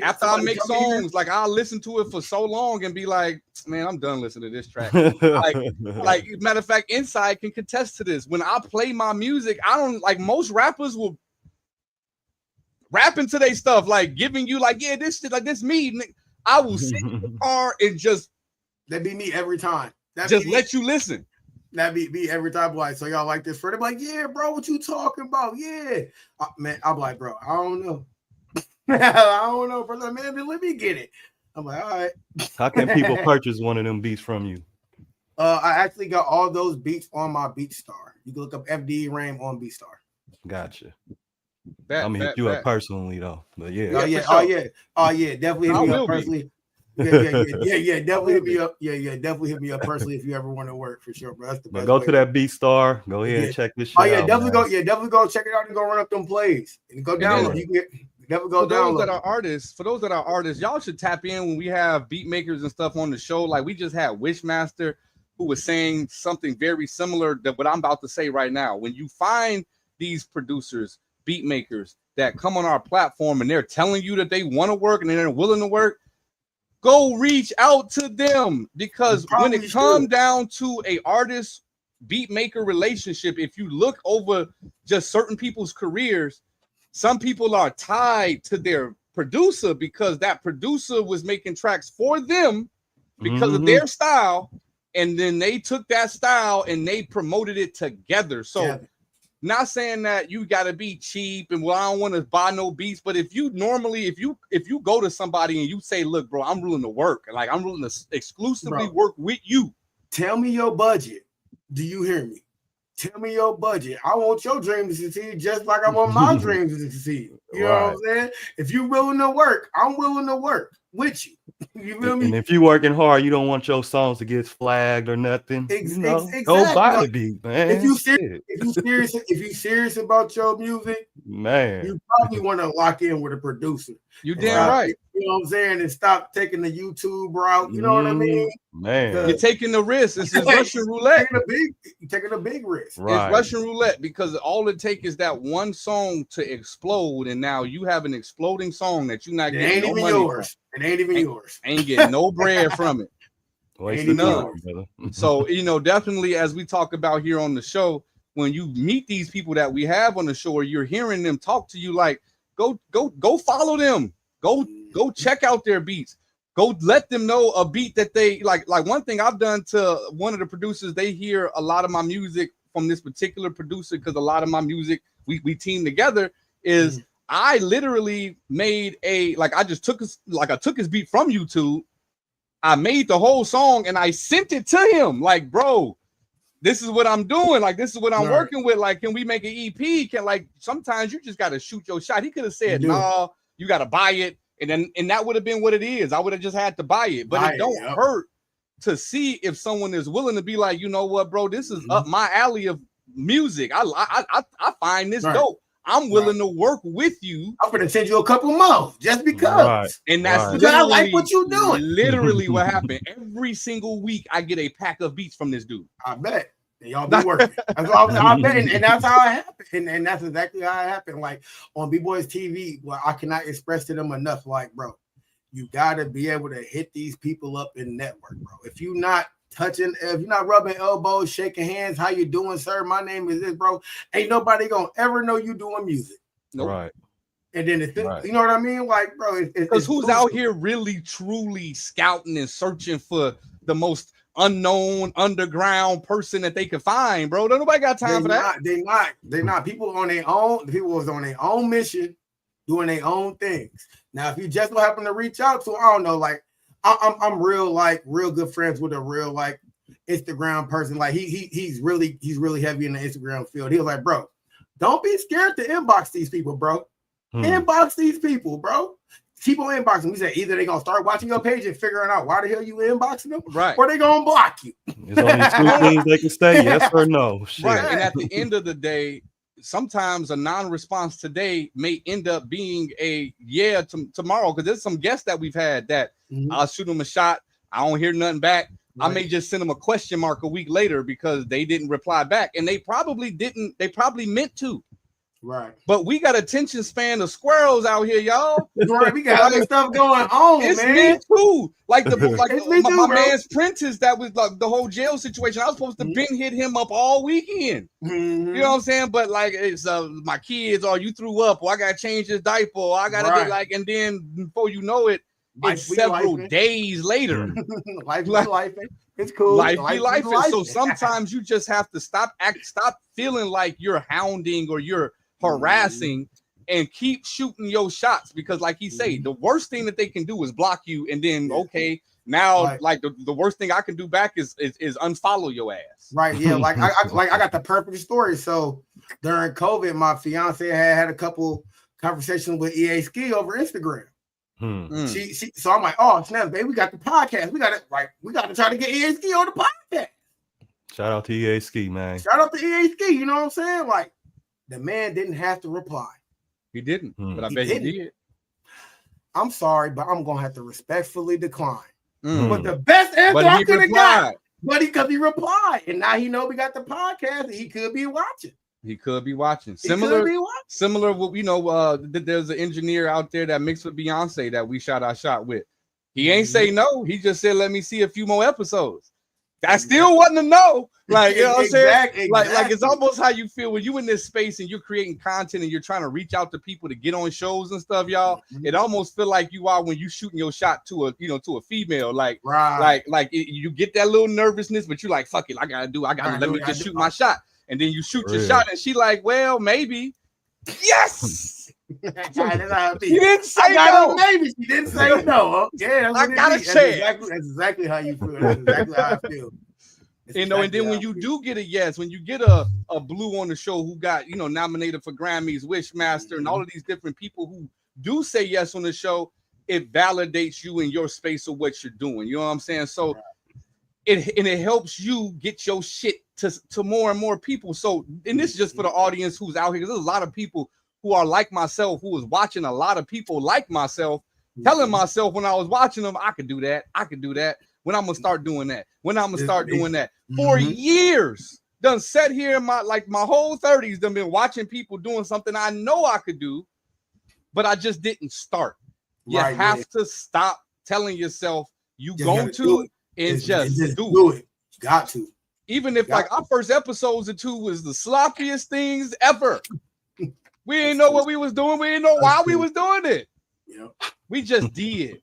After I make songs, like I'll listen to it for so long and be like, man, I'm done listening to this track. like matter of fact, Inside can contest to this. When I play my music, I don't, like most rappers will rap into their stuff, like giving you like, yeah, this shit, like this me. I will sit in the car and just that be me every time. Just let you listen. That be me every time. Like, so y'all like this for them? Like, yeah, bro, what you talking about? Yeah, man, I'm like, bro, I don't know. I don't know, brother. Man, let me get it. I'm like, all right. How can people purchase one of them beats from you? I actually got all those beats on my BeatStar. You can look up FDE RAYM on BeatStar. Gotcha. I'm gonna hit you up personally though. But yeah. Oh yeah. Definitely hit me up personally. Yeah. Definitely hit me up. Yeah. Definitely hit me up personally if you ever want to work, for sure, bro. That's the best. Go to that BeatStar. Go ahead and check this shit out. Definitely go. Yeah, definitely go check it out and go run up them plays and go download. You can get. Never go down. For those that are artists, y'all should tap in when we have beat makers and stuff on the show. Like we just had Wishmaster, who was saying something very similar to what I'm about to say right now. When you find these producers, beat makers that come on our platform and they're telling you that they want to work and they're willing to work, go reach out to them, because when it comes down to a artist beat maker relationship, if you look over just certain people's careers, some people are tied to their producer because that producer was making tracks for them because of their style. And then they took that style and they promoted it together. So not saying that you got to be cheap and, well, I don't want to buy no beats. But if you normally, if you go to somebody and you say, look, bro, I'm willing to work. Like I'm willing to exclusively work with you. Tell me your budget. Do you hear me? Tell me your budget. I want your dream to succeed just like I want my dreams to succeed. You know what I'm saying? If you're willing to work, I'm willing to work with you. You feel me? And if you're working hard, you don't want your songs to get flagged or nothing. Exactly. Go buy the beat, man. If you serious about your music, man, you probably want to lock in with a producer. You damn right. You know what I'm saying? And stop taking the YouTube route. You know what I mean? Man, you're taking the risk. This is Russian roulette. You're taking a big risk. Right. It's Russian roulette because all it takes is that one song to explode, and now you have an exploding song that you're not getting no money yours. From. It ain't even yours. Ain't getting no bread from it. So definitely, as we talk about here on the show, when you meet these people that we have on the show, or you're hearing them talk to you, like go follow them. Go check out their beats. Go let them know a beat that they like. Like one thing I've done to one of the producers, they hear a lot of my music from this particular producer because a lot of my music we team together. Is I literally made I took his beat from YouTube. I made the whole song and I sent it to him. Like, bro, this is what I'm doing. Like, this is what I'm working with. Like, can we make an EP? Sometimes you just got to shoot your shot. He could have said, no, you got to buy it. And that would have been what it is. I would have just had to buy it. But it don't hurt to see if someone is willing to be like, you know what, bro, this is up my alley of music. I find this dope. I'm willing to work with you. I'm gonna send you a couple more just because. And that's because I like what you're doing. Literally what happened. Every single week I get a pack of beats from this dude. I bet. Y'all be working. That's all I bet. And that's how it happened. And that's exactly how it happened. Like on B-Boys TV, well, I cannot express to them enough. Like, bro, you gotta be able to hit these people up in network, bro. If you're not rubbing elbows, shaking hands, how you doing, sir? My name is this, bro. Ain't nobody gonna ever know you doing music. Nope. Right. And then you know what I mean? Like, bro, because who's out here really truly scouting and searching for the most unknown underground person that they could find, bro? Nobody got time for that. They're not. People on their own. People was on their own mission, doing their own things. Now, if you just so happen to reach out to, I don't know, like I'm real good friends with a real like Instagram person. Like he's really heavy in the Instagram field. He was like, bro, don't be scared to inbox these people, bro. Inbox these people, bro. Keep on inboxing. We said either they're gonna start watching your page and figuring out why the hell you inboxing them, right? Or they gonna block you. There's only two things they can say: yes or no. Shit. Right. And at the end of the day, sometimes a non-response today may end up being a tomorrow. Because there's some guests that we've had that I'll shoot them a shot. I don't hear nothing back. Right. I may just send them a question mark a week later because they didn't reply back, and they probably didn't. They probably meant to. Right. But we got attention span of squirrels out here, y'all. Right. We got other stuff going on, it's man. Me too. Like my man's Prentice, that was like the whole jail situation. I was supposed to been hit him up all weekend. You know what I'm saying? But like it's my kids, or you threw up, or I gotta change this diaper, or I gotta do and then before you know it, it's several days later. life. It's cool. Life. So sometimes you just have to stop feeling like you're hounding or you're harassing and keep shooting your shots, because like he say, the worst thing that they can do is block you, and then the worst thing I can do back is unfollow your ass. Right. Yeah. Like I got the perfect story. So during COVID, my fiance had a couple conversations with EA Ski over Instagram. So I'm like, oh snap, baby, we got the podcast. We got to try to get EA Ski on the podcast. Shout out to EA Ski, man. Shout out to EA Ski. You know what I'm saying? Like, the man didn't have to reply. He didn't, but I bet he did. I'm sorry, but I'm gonna have to respectfully decline. But the best answer I could have got, because he replied, and now he know we got the podcast, and he could be watching. Similar. There's an engineer out there that mixed with Beyonce that we shot our shot with. He ain't say no. He just said, "Let me see a few more episodes." That still wasn't a no. Like, you know what I'm saying? Exactly. Like it's almost how you feel when you in this space and you're creating content and you're trying to reach out to people to get on shows and stuff, y'all. It almost feel like you are when you shooting your shot to a female. Like, you get that little nervousness, but you're like, fuck it, let me just shoot my shot. And then you shoot your shot, and she like, well, maybe. Yes. She didn't say no. Maybe she didn't say no. Yeah, I got a chance. That's exactly how you feel. That's exactly how I feel. You know, and then when you do get a yes, when you get a blue on the show who got, you know, nominated for Grammys, Wishmaster, and all of these different people who do say yes on the show, it validates you in your space of what you're doing. You know what I'm saying? So it helps you get your shit to more and more people. So, and this is just for the audience who's out here, because there's a lot of people who are like myself, who was watching a lot of people like myself, telling myself when I was watching them, I could do that. I could do that. When I'm gonna start doing that, when I'm gonna start doing that. For years, done sat here in my whole 30s, done been watching people doing something I know I could do, but I just didn't start. You have to stop telling yourself you going to and just do it. You got to. Even if like our first episodes or two was the sloppiest things ever. We didn't know what we was doing. We didn't know why we was doing it. We just did.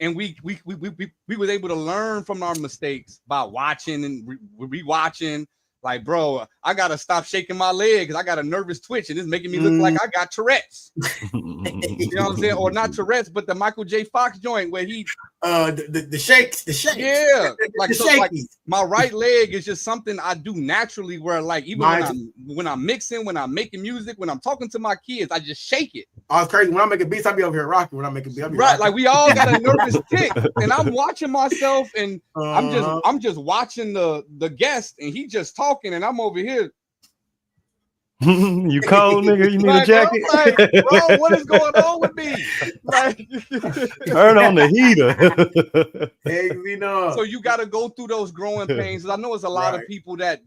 And we was able to learn from our mistakes by watching and rewatching. Like, bro, I gotta stop shaking my leg because I got a nervous twitch and it's making me look like I got Tourette's. You know what I'm saying? Or not Tourette's, but the Michael J. Fox joint where he the shakes. Yeah, like, so, like my right leg is just something I do naturally. Where like even when I'm mixing, when I'm making music, when I'm talking to my kids, I just shake it. Oh, it's crazy. When I'm making beats, I be over here rocking. When I'm making beats, right, like we all got a nervous tick, and I'm watching myself, and I'm just watching the guest, and he just talking, and I'm over here. You cold, nigga? You need a jacket? Like, bro, what is going on with me? Like, turn on the heater. So you got to go through those growing pains. I know it's a lot of people that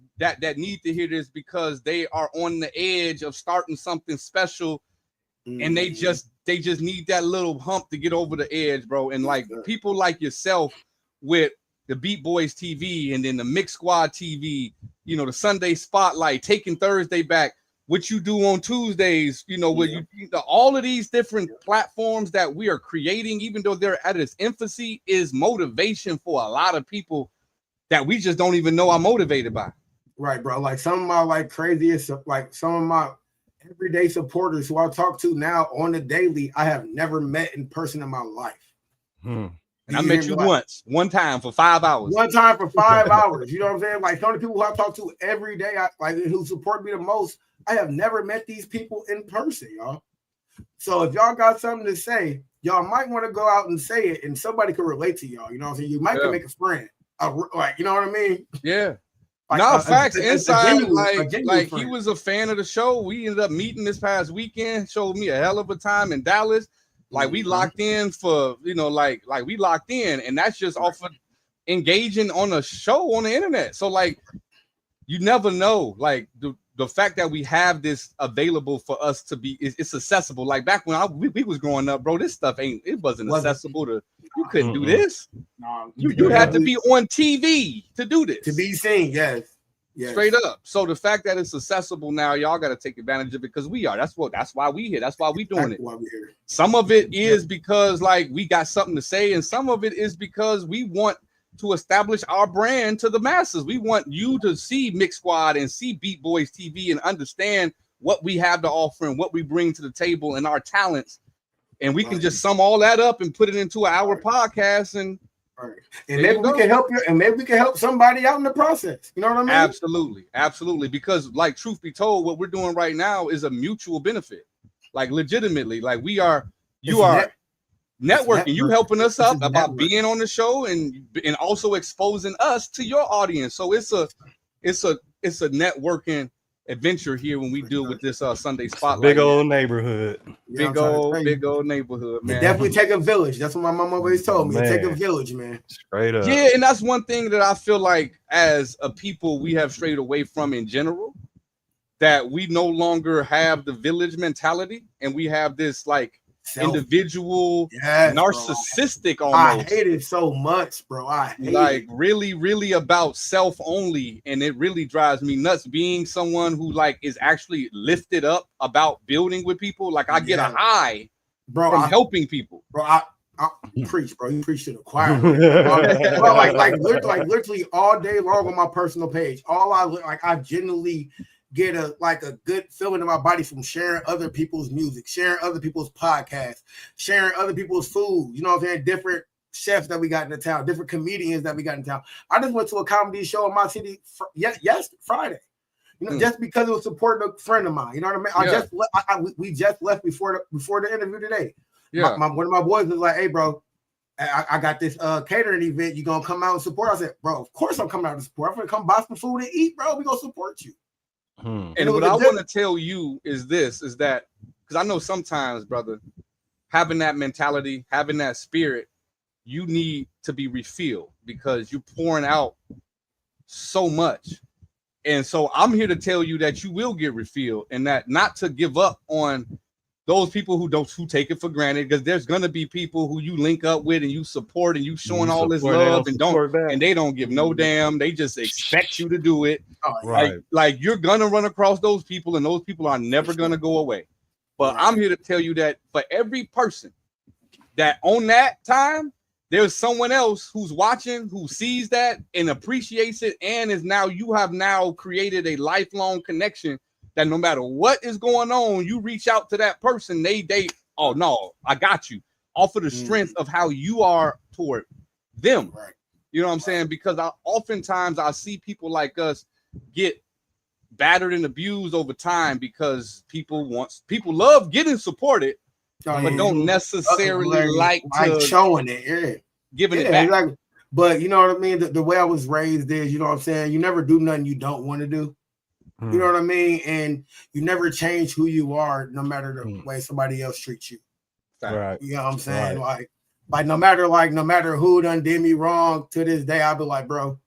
need to hear this because they are on the edge of starting something special, and they just need that little hump to get over the edge, bro. And like people like yourself with the Beat Boys TV and then the Mix Squad TV, you know, the Sunday Spotlight, Taking Thursday Back, what you do on Tuesdays, you know, where all of these different platforms that we are creating, even though they're at its infancy, is motivation for a lot of people that we just don't even know are motivated by. Right, bro. Like some of my like craziest, like some of my everyday supporters who I talk to now on the daily, I have never met in person in my life. And I met you one time for 5 hours. One time for 5 hours. You know what I'm saying? Like some of the people who I talk to every day, who support me the most, I have never met these people in person, y'all. So if y'all got something to say, y'all might want to go out and say it, and somebody could relate to y'all. You know what I'm saying? You might can make a friend. Like, you know what I mean? Yeah. Like, no, facts. Inside, like he was a fan of the show. We ended up meeting this past weekend. Showed me a hell of a time in Dallas. Like we locked in for, you know, like we locked in, and that's just off of engaging on a show on the internet. So like, you never know. Like the fact that we have this available for us to be, it's accessible. Like back when we was growing up, bro, this stuff wasn't accessible to. You couldn't do this. No, you had to be on TV to do this. To be seen, yes. Straight up. So the fact that it's accessible now, y'all got to take advantage of it because we are. That's why we here. That's why we doing it. Some of it is because like we got something to say, and some of it is because we want to establish our brand to the masses. We want you to see Mix Squad and see Beat Boys TV and understand what we have to offer and what we bring to the table and our talents. And we can just sum all that up and put it into an hour podcast and maybe we can help you, and maybe we can help somebody out in the process. You know what I mean? Absolutely. Because, like, truth be told, what we're doing right now is a mutual benefit. Like, legitimately, like you are networking. You helping us up about being on the show and also exposing us to your audience. So it's a networking adventure here when we deal with this Sunday Spotlight. Big old neighborhood. Big old neighborhood, man. It definitely take a village. That's what my mom always told me. It take a village, man. Straight up. Yeah, and that's one thing that I feel like as a people we have strayed away from in general, that we no longer have the village mentality, and we have this like individual, narcissistic bro. almost. I hate it so much, bro. I hate like it. really about self only, and it really drives me nuts being someone who like is actually lifted up about building with people. Like I get a high from helping people. Bro, I preach, bro. You preach to the choir. Bro, like literally all day long on my personal page. I genuinely get a good feeling in my body from sharing other people's music, sharing other people's podcasts, sharing other people's food, you know what I'm saying? chefs that we got in the town, different comedians that we got in town. I just went to a comedy show in my city Friday. You know, just because it was supporting a friend of mine. You know what I mean? We just left before the interview today. Yeah. One of my boys was like, "Hey, bro, I got this catering event. You gonna come out and support?" I said, "Bro, of course I'm coming out to support. I'm gonna come buy some food and eat, bro. We gonna support you." And what I want to tell you is that because I know sometimes, brother, having that mentality, having that spirit, you need to be refilled because you're pouring out so much. And so I'm here to tell you that you will get refilled and that not to give up on those people who take it for granted, because there's gonna be people who you link up with and you support and you showing all this love and they don't give no damn. They just expect you to do it. Like you're gonna run across those people, and those people are never gonna go away. But I'm here to tell you that for every person that on that time, there's someone else who's watching, who sees that and appreciates it, and you have now created a lifelong connection. That no matter what is going on, you reach out to that person. Oh no, I got you. Off of the strength of how you are toward them. Right. You know what I'm saying? Because oftentimes I see people like us get battered and abused over time because people love getting supported, but don't necessarily like showing it, giving it back. Like, but you know what I mean? The way I was raised is, you know what I'm saying? You never do nothing you don't want to do. You know what I mean? And you never change who you are, no matter the way somebody else treats you. Right. You know what I'm saying? Right. Like no matter who done did me wrong, to this day, I'll be like, bro,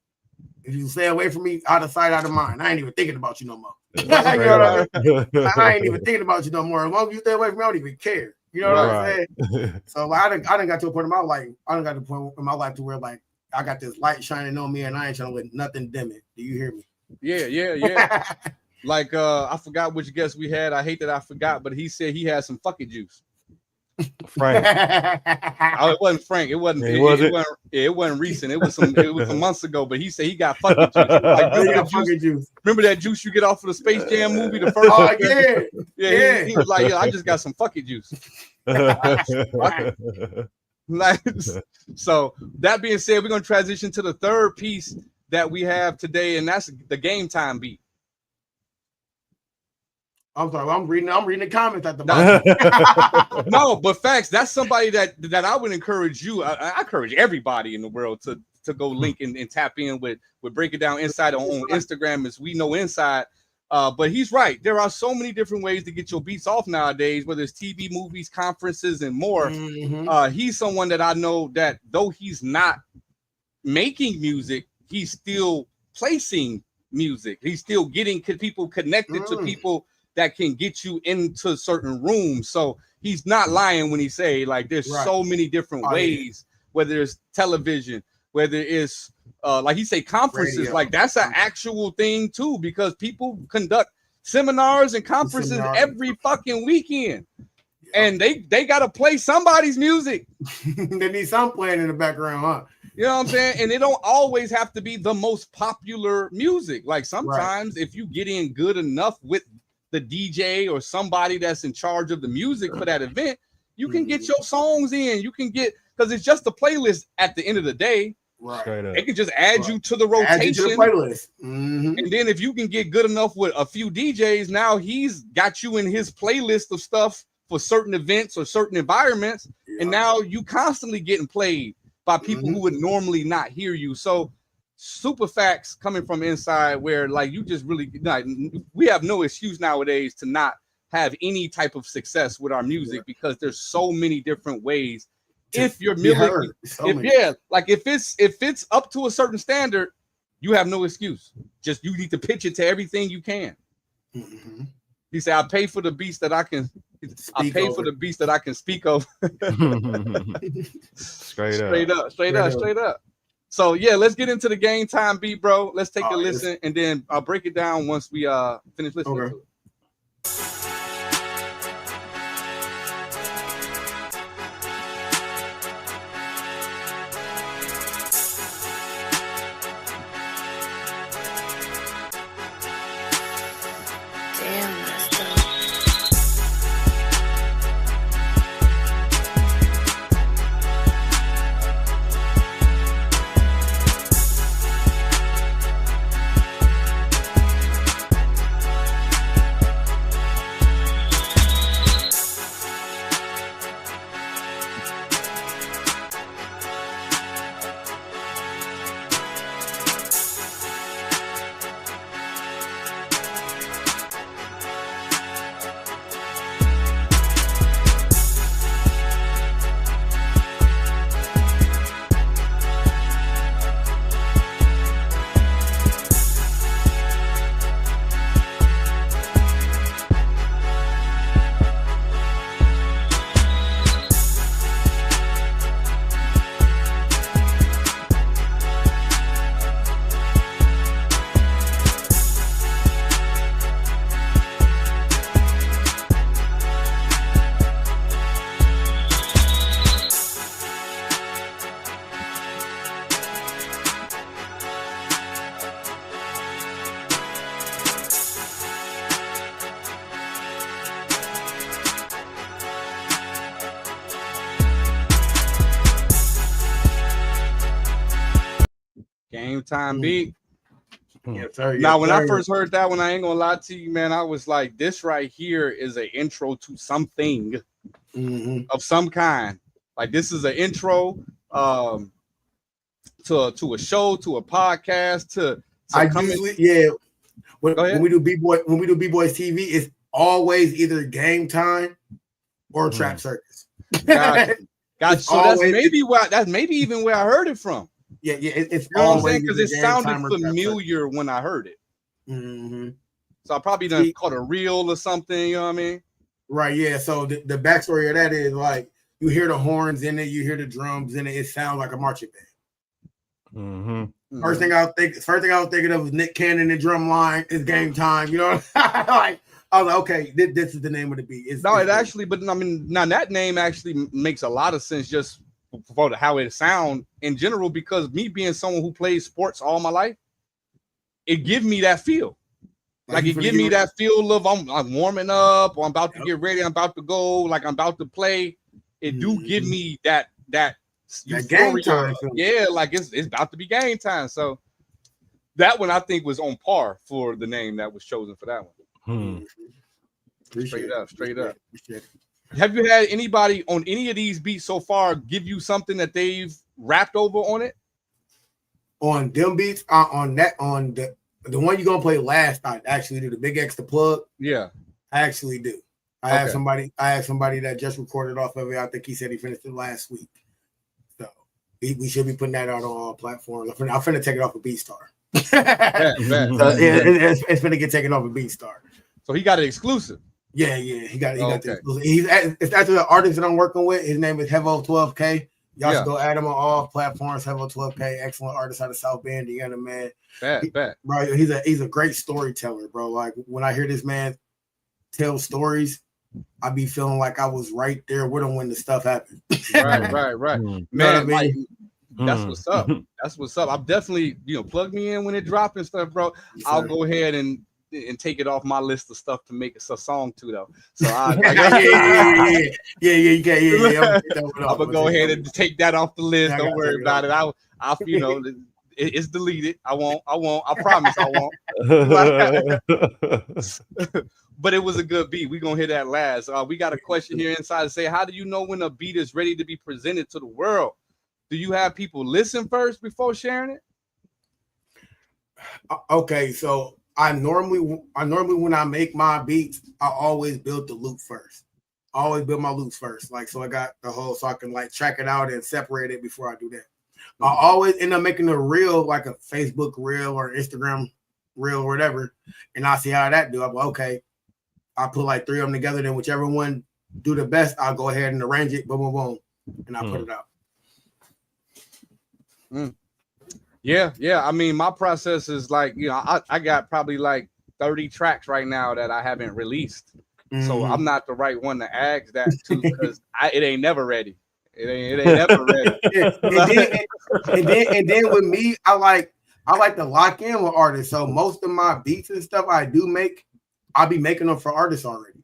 if you stay away from me, out of sight, out of mind, I ain't even thinking about you no more. You know what I mean? I ain't even thinking about you no more. As long as you stay away from me, I don't even care. You know what I'm saying? So I done got to a point in my life. I done got to a point in my life to where like I got this light shining on me, and I ain't trying to let nothing dim it. Do you hear me? Yeah. Like I forgot which guest we had. I hate that I forgot, but he said he had some fucking juice. Frank. It wasn't Frank. It wasn't recent. It was some months ago. But he said he got fucking juice. Like, juice. Remember that juice you get off of the Space Jam movie? The first. Oh yeah. He was like, I just got some fucking juice. So that being said, we're gonna transition to the third piece that we have today, and that's the game time beat. I'm sorry, I'm reading the comments at the bottom. No, but facts. That's somebody that I would encourage you. I encourage everybody in the world to go link and tap in with Break It Down Inside on Instagram, as we know inside. But he's right. There are so many different ways to get your beats off nowadays, whether it's TV, movies, conferences, and more. He's someone that I know that though he's not making music, he's still placing music. He's still getting people connected to people that can get you into certain rooms. So he's not lying when he say like there's so many different ways, whether it's television, whether it's like he say conferences, radio. Like that's an actual thing too, because people conduct seminars and conferences every fucking weekend. And they gotta play somebody's music. They need some playing in the background, huh? You know what I'm saying? And it don't always have to be the most popular music. Like sometimes if you get in good enough with the DJ or somebody that's in charge of the music for that event, you can get your songs in. You can get, because it's just a playlist at the end of the day. Right. They can just add you to the rotation. Add you to the playlist. And then if you can get good enough with a few DJs, now he's got you in his playlist of stuff for certain events or certain environments. And now you constantly getting played by people who would normally not hear you. So super facts coming from inside, where like you just really like, we have no excuse nowadays to not have any type of success with our music, because there's so many different ways. If you're music, if it's up to a certain standard, you have no excuse. Just you need to pitch it to everything you can. He said, I pay for the beats that I can for the beats that I can speak of. Straight up. So yeah, let's get into the game time beat, bro. Let's take a listen, and then I'll break it down once we finish listening to it. time beat. Yes, sir. Now, Yes, when sir. I first heard that one, I ain't gonna lie to you, man. I was like, this right here is an intro to something of some kind. Like this is an intro to a show, to a podcast, to I usually when we do B-Boys TV, it's always either Game Time or Trap Circus. Gotcha. So that's maybe even where I heard it from. Yeah, it's you know always what I'm saying, because it sounded familiar when I heard it. So I probably done caught a reel or something. You know what I mean? Right. Yeah. So the backstory of that is like you hear the horns in it, you hear the drums in it. It sounds like a marching band. First thing I was thinking of was Nick Cannon and drum line. Is Game Time. You know, like I was like, okay, this is the name of the beat. But I mean, now that name actually makes a lot of sense just for how it sounds in general, because me being someone who plays sports all my life, it gives me that feel. Like it give me that feel of I'm warming up, or I'm about to get ready, I'm about to go, like I'm about to play. It do give me that game time. Yeah, like it's about to be game time. So that one I think was on par for the name that was chosen for that one. Straight up. Have you had anybody on any of these beats so far give you something that they've rapped over on it? On them beats, on the one you're gonna play last, I actually do. The Big X the plug. Yeah, I actually do. I have somebody that just recorded off of it. I think he said he finished it last week. So we should be putting that out on all platforms. I'm finna take it off of BeatStar. It's finna get taken off of BeatStar. So he got it exclusive. Yeah, he got the exclusive. It's actually the artist that I'm working with. His name is Hevo 12K. Y'all should go add him on all platforms. Hevo 12K, excellent artist out of South Bend, Indiana, man. Bro, he's a great storyteller, bro. Like when I hear this man tell stories, I be feeling like I was right there with him when the stuff happened. Right. Man, like, that's what's up. That's what's up. I'm definitely, plug me in when it drops and stuff, bro. Yes, I'll go ahead and take it off my list of stuff to make a song too, though. So I'm gonna go ahead and take that off the list. Don't worry about it. I'll it's deleted. I won't. I promise I won't. But it was a good beat. We're gonna hit that last. We got a question here inside to say, how do you know when a beat is ready to be presented to the world? Do you have people listen first before sharing it? Okay, so I normally when I make my beats, I always build the loop first. I always build my loops first. Like, so I got the whole, so I can like track it out and separate it before I do that. I always end up making a reel, like a Facebook reel or Instagram reel or whatever. And I see how that do. I'm like, okay, I put like 3 of them together. Then whichever one do the best, I'll go ahead and arrange it. Boom, boom, boom. And I put it out. Yeah. I mean, my process is like, I got probably like 30 tracks right now that I haven't released. So I'm not the right one to ask that to, because it ain't never ready. It ain't never ready. and then with me, I like to lock in with artists. So most of my beats and stuff I do make, I'll be making them for artists already.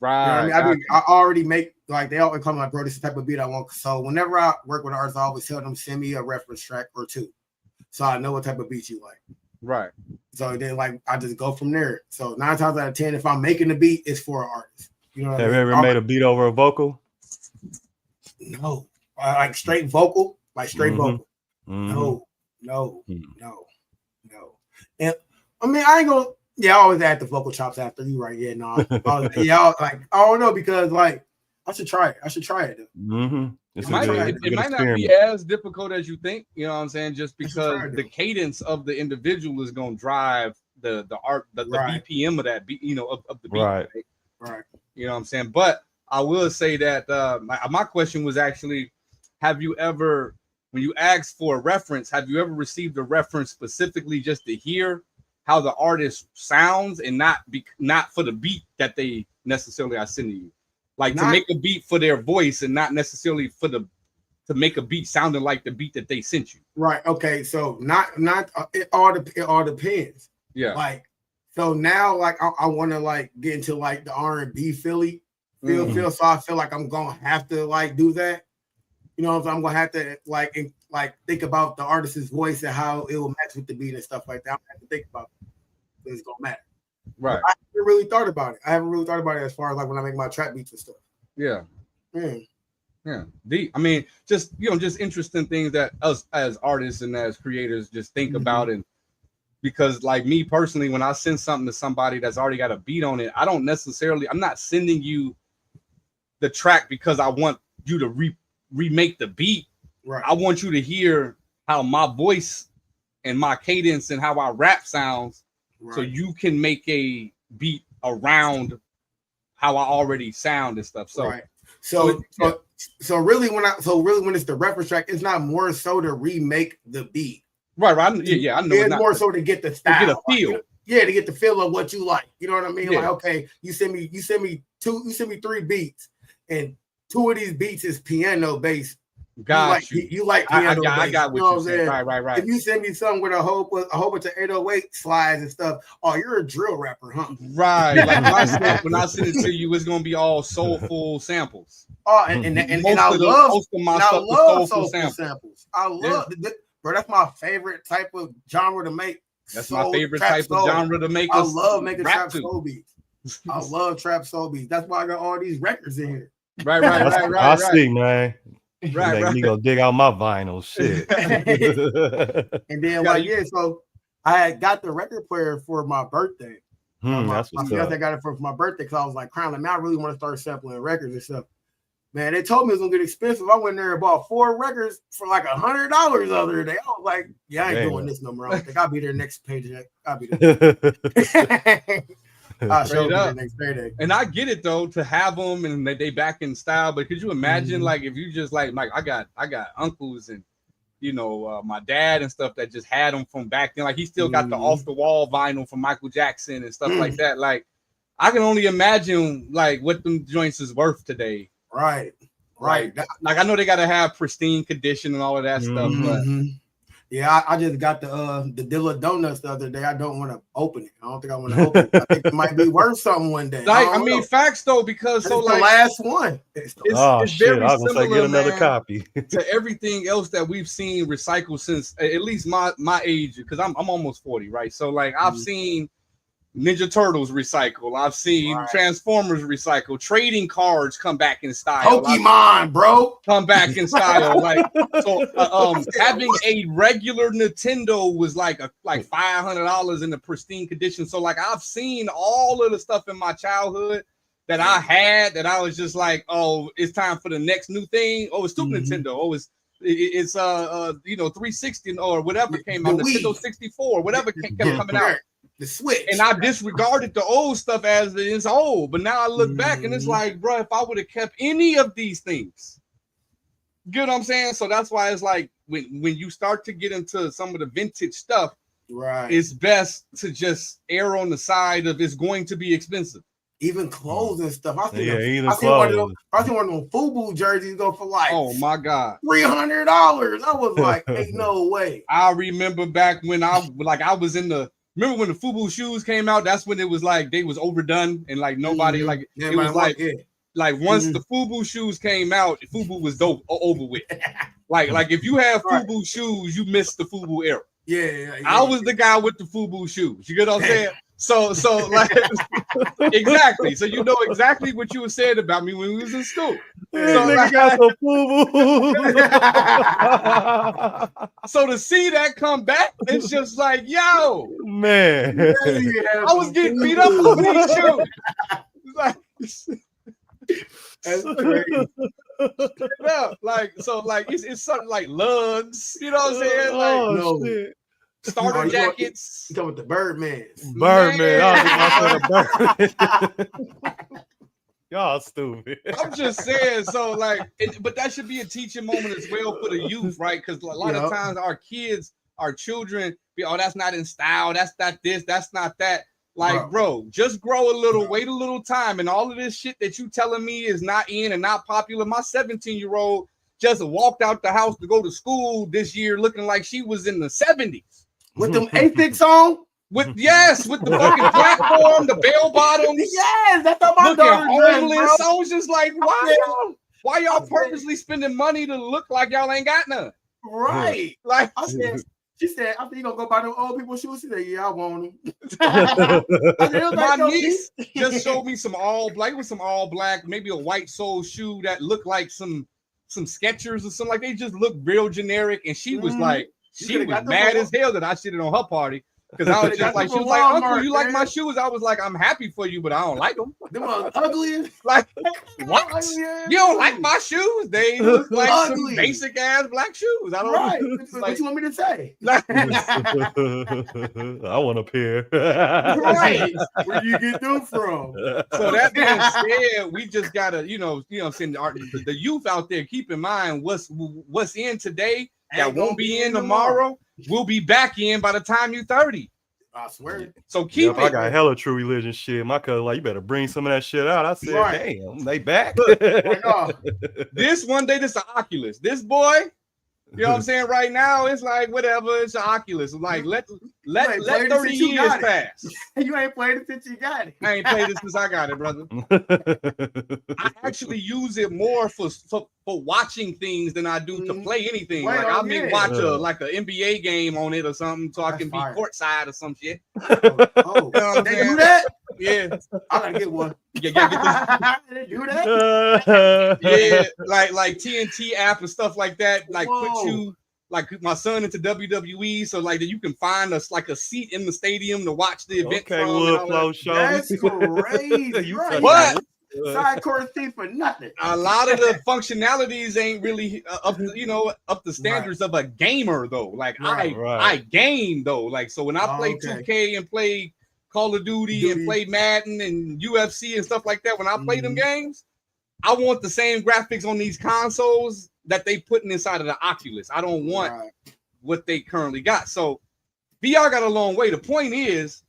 Right. You know what I mean? I already make, like, they always come like, bro, this is the type of beat I want. So whenever I work with an artist, I always tell them, send me a reference track or 2. So I know what type of beat you like. Right. So then, like, I just go from there. So 9 times out of 10, if I'm making the beat, it's for an artist. You know what I mean? Have you ever made a beat over a vocal? No. Like straight vocal? Like straight vocal. No. And I mean, I ain't gonna, I always add the vocal chops after you, right? Yeah, no. Like, I don't know, because like I should try it. It might not be as difficult as you think, you know what I'm saying? Just because the cadence of the individual is gonna drive the art, the BPM of that beat, of the beat. Right. You know what I'm saying? But I will say that my question was actually, have you ever, when you asked for a reference, have you ever received a reference specifically just to hear how the artist sounds and not for the beat that they necessarily are sending you? Like to make a beat for their voice and not necessarily to make a beat sounding like the beat that they sent you. Right. Okay. So it all depends. Yeah. Like, so now, like, I want to like get into like the R&B feel. So I feel like I'm gonna have to like do that. You know, I'm gonna have to like think about the artist's voice and how it will match with the beat and stuff like that. I'm gonna have to think about it. It's gonna matter. Right. I haven't really thought about it. I haven't really thought about it as far as like when I make my trap beats and stuff. Yeah. Mm. Yeah. I mean, just just interesting things that us as artists and as creators just think about. And because like me personally, when I send something to somebody that's already got a beat on it, I'm not sending you the track because I want you to remake the beat. Right. I want you to hear how my voice and my cadence and how I rap sounds, so you can make a beat around how I already sound and stuff. So right. So really when it's the reference track, it's not more so to remake the beat. Right. I know. It's more so to get the style, to get a feel. To get the feel of what you like. You know what I mean? Yeah. Like, okay, you send me 3 beats, and 2 of these beats is piano based. You like piano based. I got what you saying. Right. If you send me something with a whole bunch of 808 slides and stuff, oh, you're a drill rapper, huh? Right. Like when I send it to you, it's gonna be all soulful samples. Oh, and I love soulful samples. I love bro. That's my favorite type of genre to make. That's my favorite type of genre to make. I love making trap soul beats. I love trap soul beats. That's why I got all these records in here. Right. I see, man. Right. You gonna dig out my vinyl shit. And then so I had got the record player for my birthday. My fiance got it for my birthday because I was like crying, like, man, I really want to start sampling records and stuff. Man, they told me it was gonna get expensive. I went there and bought 4 records for like $100 the other day. I was like, yeah, I ain't doing this no more. I don't think I'll be there next paycheck. I'll be there. I'll show up next payday. And I get it though, to have them and they back in style. But could you imagine like if you just like I got uncles and my dad and stuff that just had them from back then. Like he still got the off the wall vinyl from Michael Jackson and stuff like that. Like I can only imagine like what them joints is worth today. Right. Like I know they got to have pristine condition and all of that stuff, but yeah, I just got the Dilla Donuts the other day. I don't want to open it. I don't think I want to open it. I think it might be worth something one day. Like I mean, facts though, because it's the last one. It's very I was gonna say get another copy to everything else that we've seen recycled since at least my age, because I'm almost 40, right? So like I've seen Ninja Turtles recycle. I've seen Transformers recycle. Trading cards come back in style. Pokemon, bro, come back in style. Like so, having a regular Nintendo was like $500 in the pristine condition. So like I've seen all of the stuff in my childhood that I had that I was just like, oh, it's time for the next new thing. Oh, it's Super Nintendo. Oh, it's 360 or whatever came out. Nintendo 64, whatever kept coming out. The Switch. And I disregarded the old stuff as it's old. But now I look back and it's like, bro, if I would have kept any of these things, you know what I'm saying? So that's why it's like when you start to get into some of the vintage stuff, it's best to just err on the side of it's going to be expensive. Even clothes and stuff. I seen one of them FUBU jerseys go for like, oh my God, $300. I was like, ain't no way. I remember back when I was in the. Remember when the FUBU shoes came out? That's when it was like they was overdone and like nobody it was like once the FUBU shoes came out, FUBU was over with. like if you have FUBU shoes, you missed the FUBU era. Yeah. I was the guy with the FUBU shoes. You get what I'm saying? So like exactly. So you know exactly what you were saying about me when we was in school. So to see that come back, it's just like, yo, man, I was getting beat up on these shoes. That's crazy. Yeah, it's something like lugs, you know what I'm saying? Like shit. Starter jackets. You come with the Birdman. Y'all stupid. I'm just saying. So but that should be a teaching moment as well for the youth, right? Because a lot of times our kids, our children, that's not in style. That's not this. That's not that. Like, bro, just grow a little, wait a little time, and all of this shit that you telling me is not in and not popular. My 17-year-old just walked out the house to go to school this year looking like she was in the 70s. With them Aphids on? With the fucking platform, the bell bottoms. Yes, that's how my daughter homeless. I was just like, wow. Why y'all purposely spending money to look like y'all ain't got none? Right. Like I said, she said, I think you gonna go buy them old people shoes. She said, yeah, I want them. My niece just showed me some all black with some all black, maybe a white sole shoe that looked like some Skechers or something. Like they just looked real generic, and she was like, she was mad as hell that I shitted on her party. Because I was just like, she was like, Uncle, you like my shoes? I was like, I'm happy for you, but I don't like them. Them are ugly. Like, what? You don't like my shoes? They look like some basic ass black shoes. I don't know. What you want me to say? I want a pair. Right. Where do you get them from? So that being said, we just gotta, you know, I'm saying the youth out there, keep in mind what's in today that won't be in tomorrow. We'll be back in by the time you're 30. I swear. So keep it. I got hella true religion shit. My cousin like, you better bring some of that shit out. I said, damn, they back. This one day, this is the Oculus. This boy, you know what I'm saying? Right now, it's like whatever. It's the Oculus. Like let 30 years pass. You ain't played it since you got it. I ain't played it since I got it, brother. I actually use it more for watching things than I do to play anything. Like I may watch an NBA game on it or something, so I can be courtside or some shit. They do that? Yeah, I gotta get one. They do that? Yeah, like TNT app and stuff like that. Like put you. Like my son into WWE, so like that you can find us like a seat in the stadium to watch the event. Okay, Woodflow show. That's crazy. What? Side court seat for nothing. A lot of the functionalities ain't really up the standards of a gamer though. Like I game though. Like so when I play 2K and play Call of Duty and play Madden and UFC and stuff like that, when I play them games, I want the same graphics on these consoles that they putting inside of the Oculus. I don't want what they currently got. So VR got a long way. The point is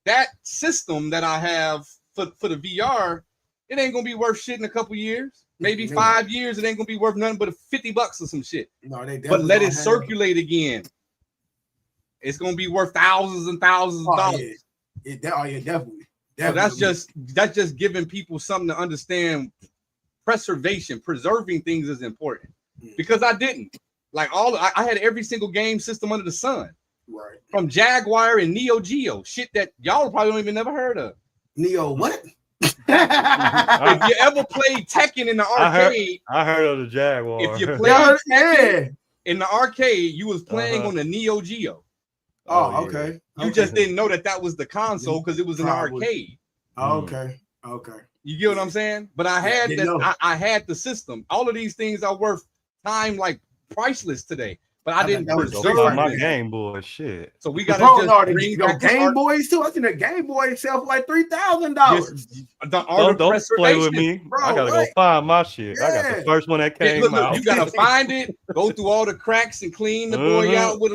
that system that I have for the VR, it ain't gonna be worth shit in a couple years. Maybe 5 years, it ain't gonna be worth nothing but $50 or some shit. No, but let it circulate again. It's gonna be worth thousands and thousands of dollars. Definitely. So that's just giving people something to understand. Preserving things is important. Because I didn't like I had every single game system under the sun, right? From Jaguar and Neo Geo, shit that y'all probably don't even never heard of. Neo what? If you ever played Tekken in the arcade, I heard of the Jaguar. If you played Tekken in the arcade, you was playing on the Neo Geo. Oh, okay. You just didn't know that was the console because it was in the arcade. Okay. You get what I'm saying? But I had I had the system. All of these things are worth time like priceless today. But I didn't preserve my Game Boy shit. So we gotta bring back Game Boys too. I think the Game Boy itself for like $3,000. Don't play with me. Bro, I gotta go find my shit. I got the first one that came out. You gotta find it, go through all the cracks and clean the boy out with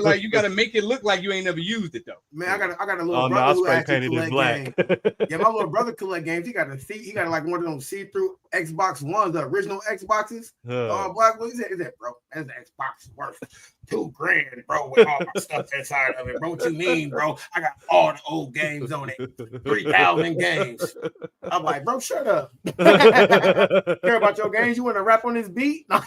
like you gotta make it look like you ain't never used it though. Man, I got a little brother who actually collect games. Yeah, my little brother collect games. He got like one of them see-through Xbox Ones, the original Xboxes. Black. What is that, bro? That's the Xbox worth $2,000, bro, with all my stuff inside of it, bro. What you mean, bro? I got all the old games on it, 3,000 games. I'm like, bro, shut up. Care about your games? You want to rap on this beat? Them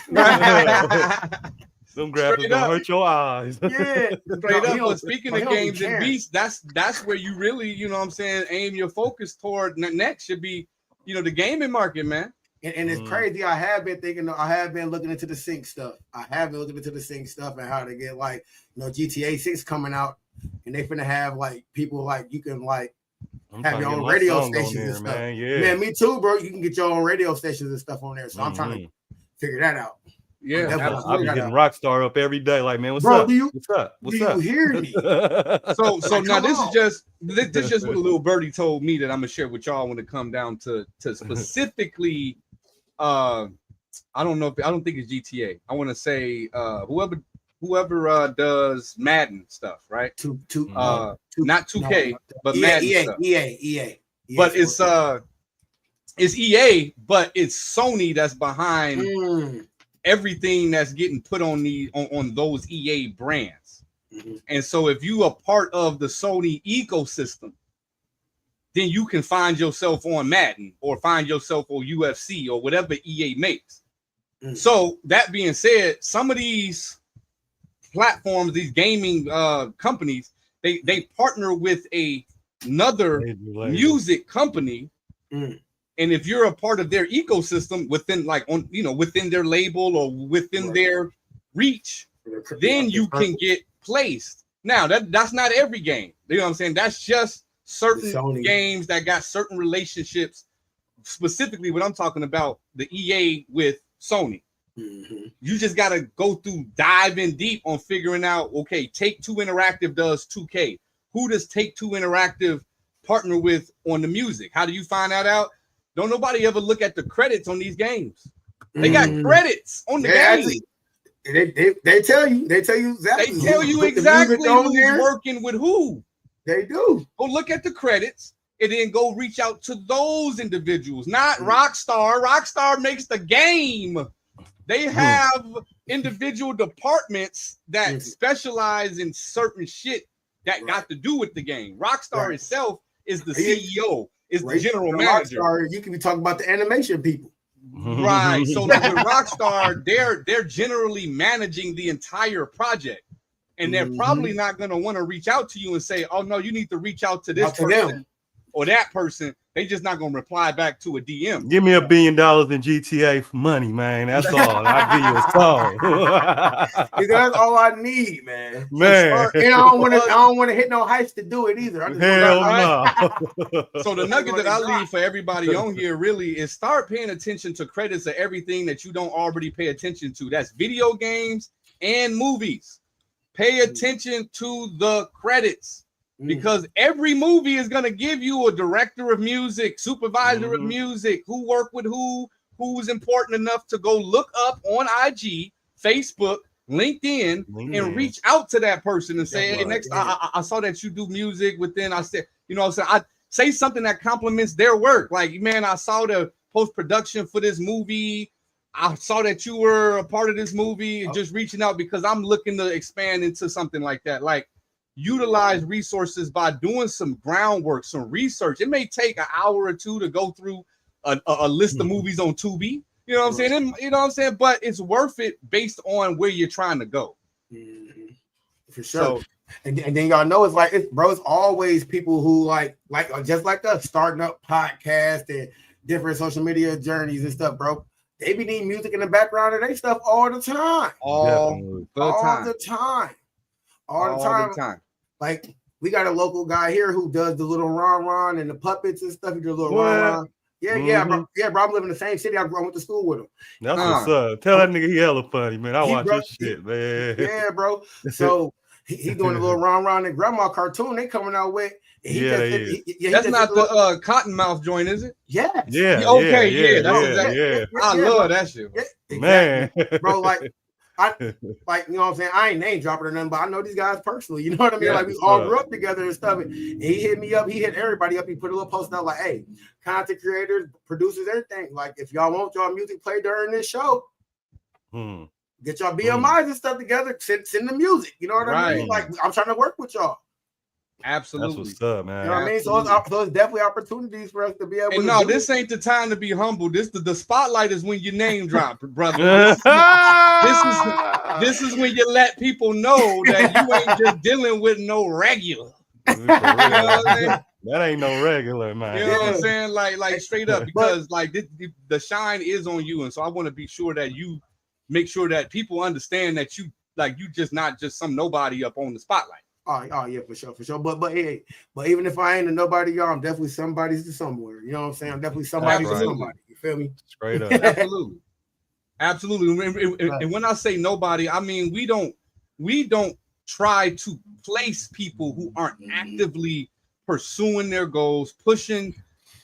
graphics gonna hurt your eyes. Yeah, straight up. But speaking of games and beats, that's where you really, you know what I'm saying, aim your focus toward. Next should be, the gaming market, man. And it's crazy. I have been looking into the sync stuff. And how to get like, GTA 6 coming out, and they finna have like people like you can like have your own radio stations and stuff. Man, me too, bro. You can get your own radio stations and stuff on there. So I'm trying to figure that out. Yeah, I'll be hitting Rockstar up every day. Like, man, what's up? What's up? You hear me? So now this is just what a little birdie told me that I'm gonna share with y'all when it come down to specifically. I don't think it's GTA. I want to say whoever does Madden stuff, right? Not 2K, but Madden stuff. EA. But it's EA, but it's Sony that's behind everything that's getting put on those EA brands. And so if you are part of the Sony ecosystem, then you can find yourself on Madden or find yourself on UFC or whatever EA makes. So that being said, some of these platforms, these gaming companies, they partner with another music company, and if you're a part of their ecosystem within, like, on, you know, within their label or within their reach, then you can get placed. Now that's not every game. You know what I'm saying? That's just certain games that got certain relationships. Specifically, what I'm talking about, the EA with Sony. You just got to go through, dive in deep on figuring out, okay, Take-Two Interactive does 2K. Who does Take-Two Interactive partner with on the music? How do you find that out? Don't nobody ever look at the credits on these games. They got credits on the game. They tell you exactly. They tell you exactly who's working with who. They do. Go look at the credits and then go reach out to those individuals, not Rockstar. Rockstar makes the game. They have individual departments that specialize in certain shit that got to do with the game. Rockstar itself is the CEO, is the general manager. Rockstar, you can be talking about the animation people. Right. So like with Rockstar, they're generally managing the entire project. And they're probably not going to want to reach out to you and say, oh, no, you need to reach out to this person or that person. They just not going to reply back to a DM. Give me $1 billion in GTA for money, man. That's all. I'll give you a song. That's all I need, man. Man. And I don't want to hit no heights to do it either. Hell no. So the nugget that I leave for everybody on here really is start paying attention to credits of everything that you don't already pay attention to. That's video games and movies. Pay attention to the credits. Because every movie is going to give you a director of music, supervisor of music, who worked with who's important enough to go look up on IG, Facebook, LinkedIn, and reach out to that person and say, hey, I saw that you do music within, I said, you know, I say something that complements their work. Like, man, I saw the post-production for this movie. I saw that you were a part of this movie, and just reaching out because I'm looking to expand into something like that. Like, utilize resources by doing some groundwork, some research. It may take an hour or two to go through a list of movies on Tubi. You know what I'm saying? And, you know what I'm saying? But it's worth it based on where you're trying to go. For sure. So, and then y'all know it's like, it's always people who like just like us, starting up podcasts and different social media journeys and stuff, bro. They be needing music in the background of their stuff all the time. All the time. Like, we got a local guy here who does the little ron and the puppets and stuff. He does a little ron. Yeah, bro. Yeah, bro. I live in the same city. I went to school with him. That's what's up. Tell that nigga he hella funny, man. I watch this shit, man. Yeah, bro. So he doing a little ron and grandma cartoon. They coming out with. That's not the Cottonmouth joint, is it? Yeah. Okay. That's exactly. I love that shit, exactly. Man. Bro, like. You know what I'm saying? I ain't name dropping or nothing, but I know these guys personally. You know what I mean? Like, we all grew up together and stuff. And he hit me up. He hit everybody up. He put a little post out like, hey, content creators, producers, everything. Like, if y'all want y'all music played during this show, get y'all BMIs and stuff together. Send the music. You know what I mean? Like, I'm trying to work with y'all. Absolutely. That's what's up, man. You know what I mean? So it's definitely opportunities for us to be able to. No, this ain't the time to be humble. The spotlight is when you name drop, brother. This is when you let people know that you ain't just dealing with no regular. You know what I mean? That ain't no regular, man. You know what I'm saying? Like straight up, because like the shine is on you, and so I want to be sure that you make sure that people understand that you just not just some nobody up on the spotlight. Oh yeah, for sure. But even if I ain't a nobody, y'all, I'm definitely somebody to somewhere. You know what I'm saying? I'm definitely somebody to somebody. You feel me? Straight up. Absolutely. And when I say nobody, I mean we don't try to place people who aren't actively pursuing their goals, pushing,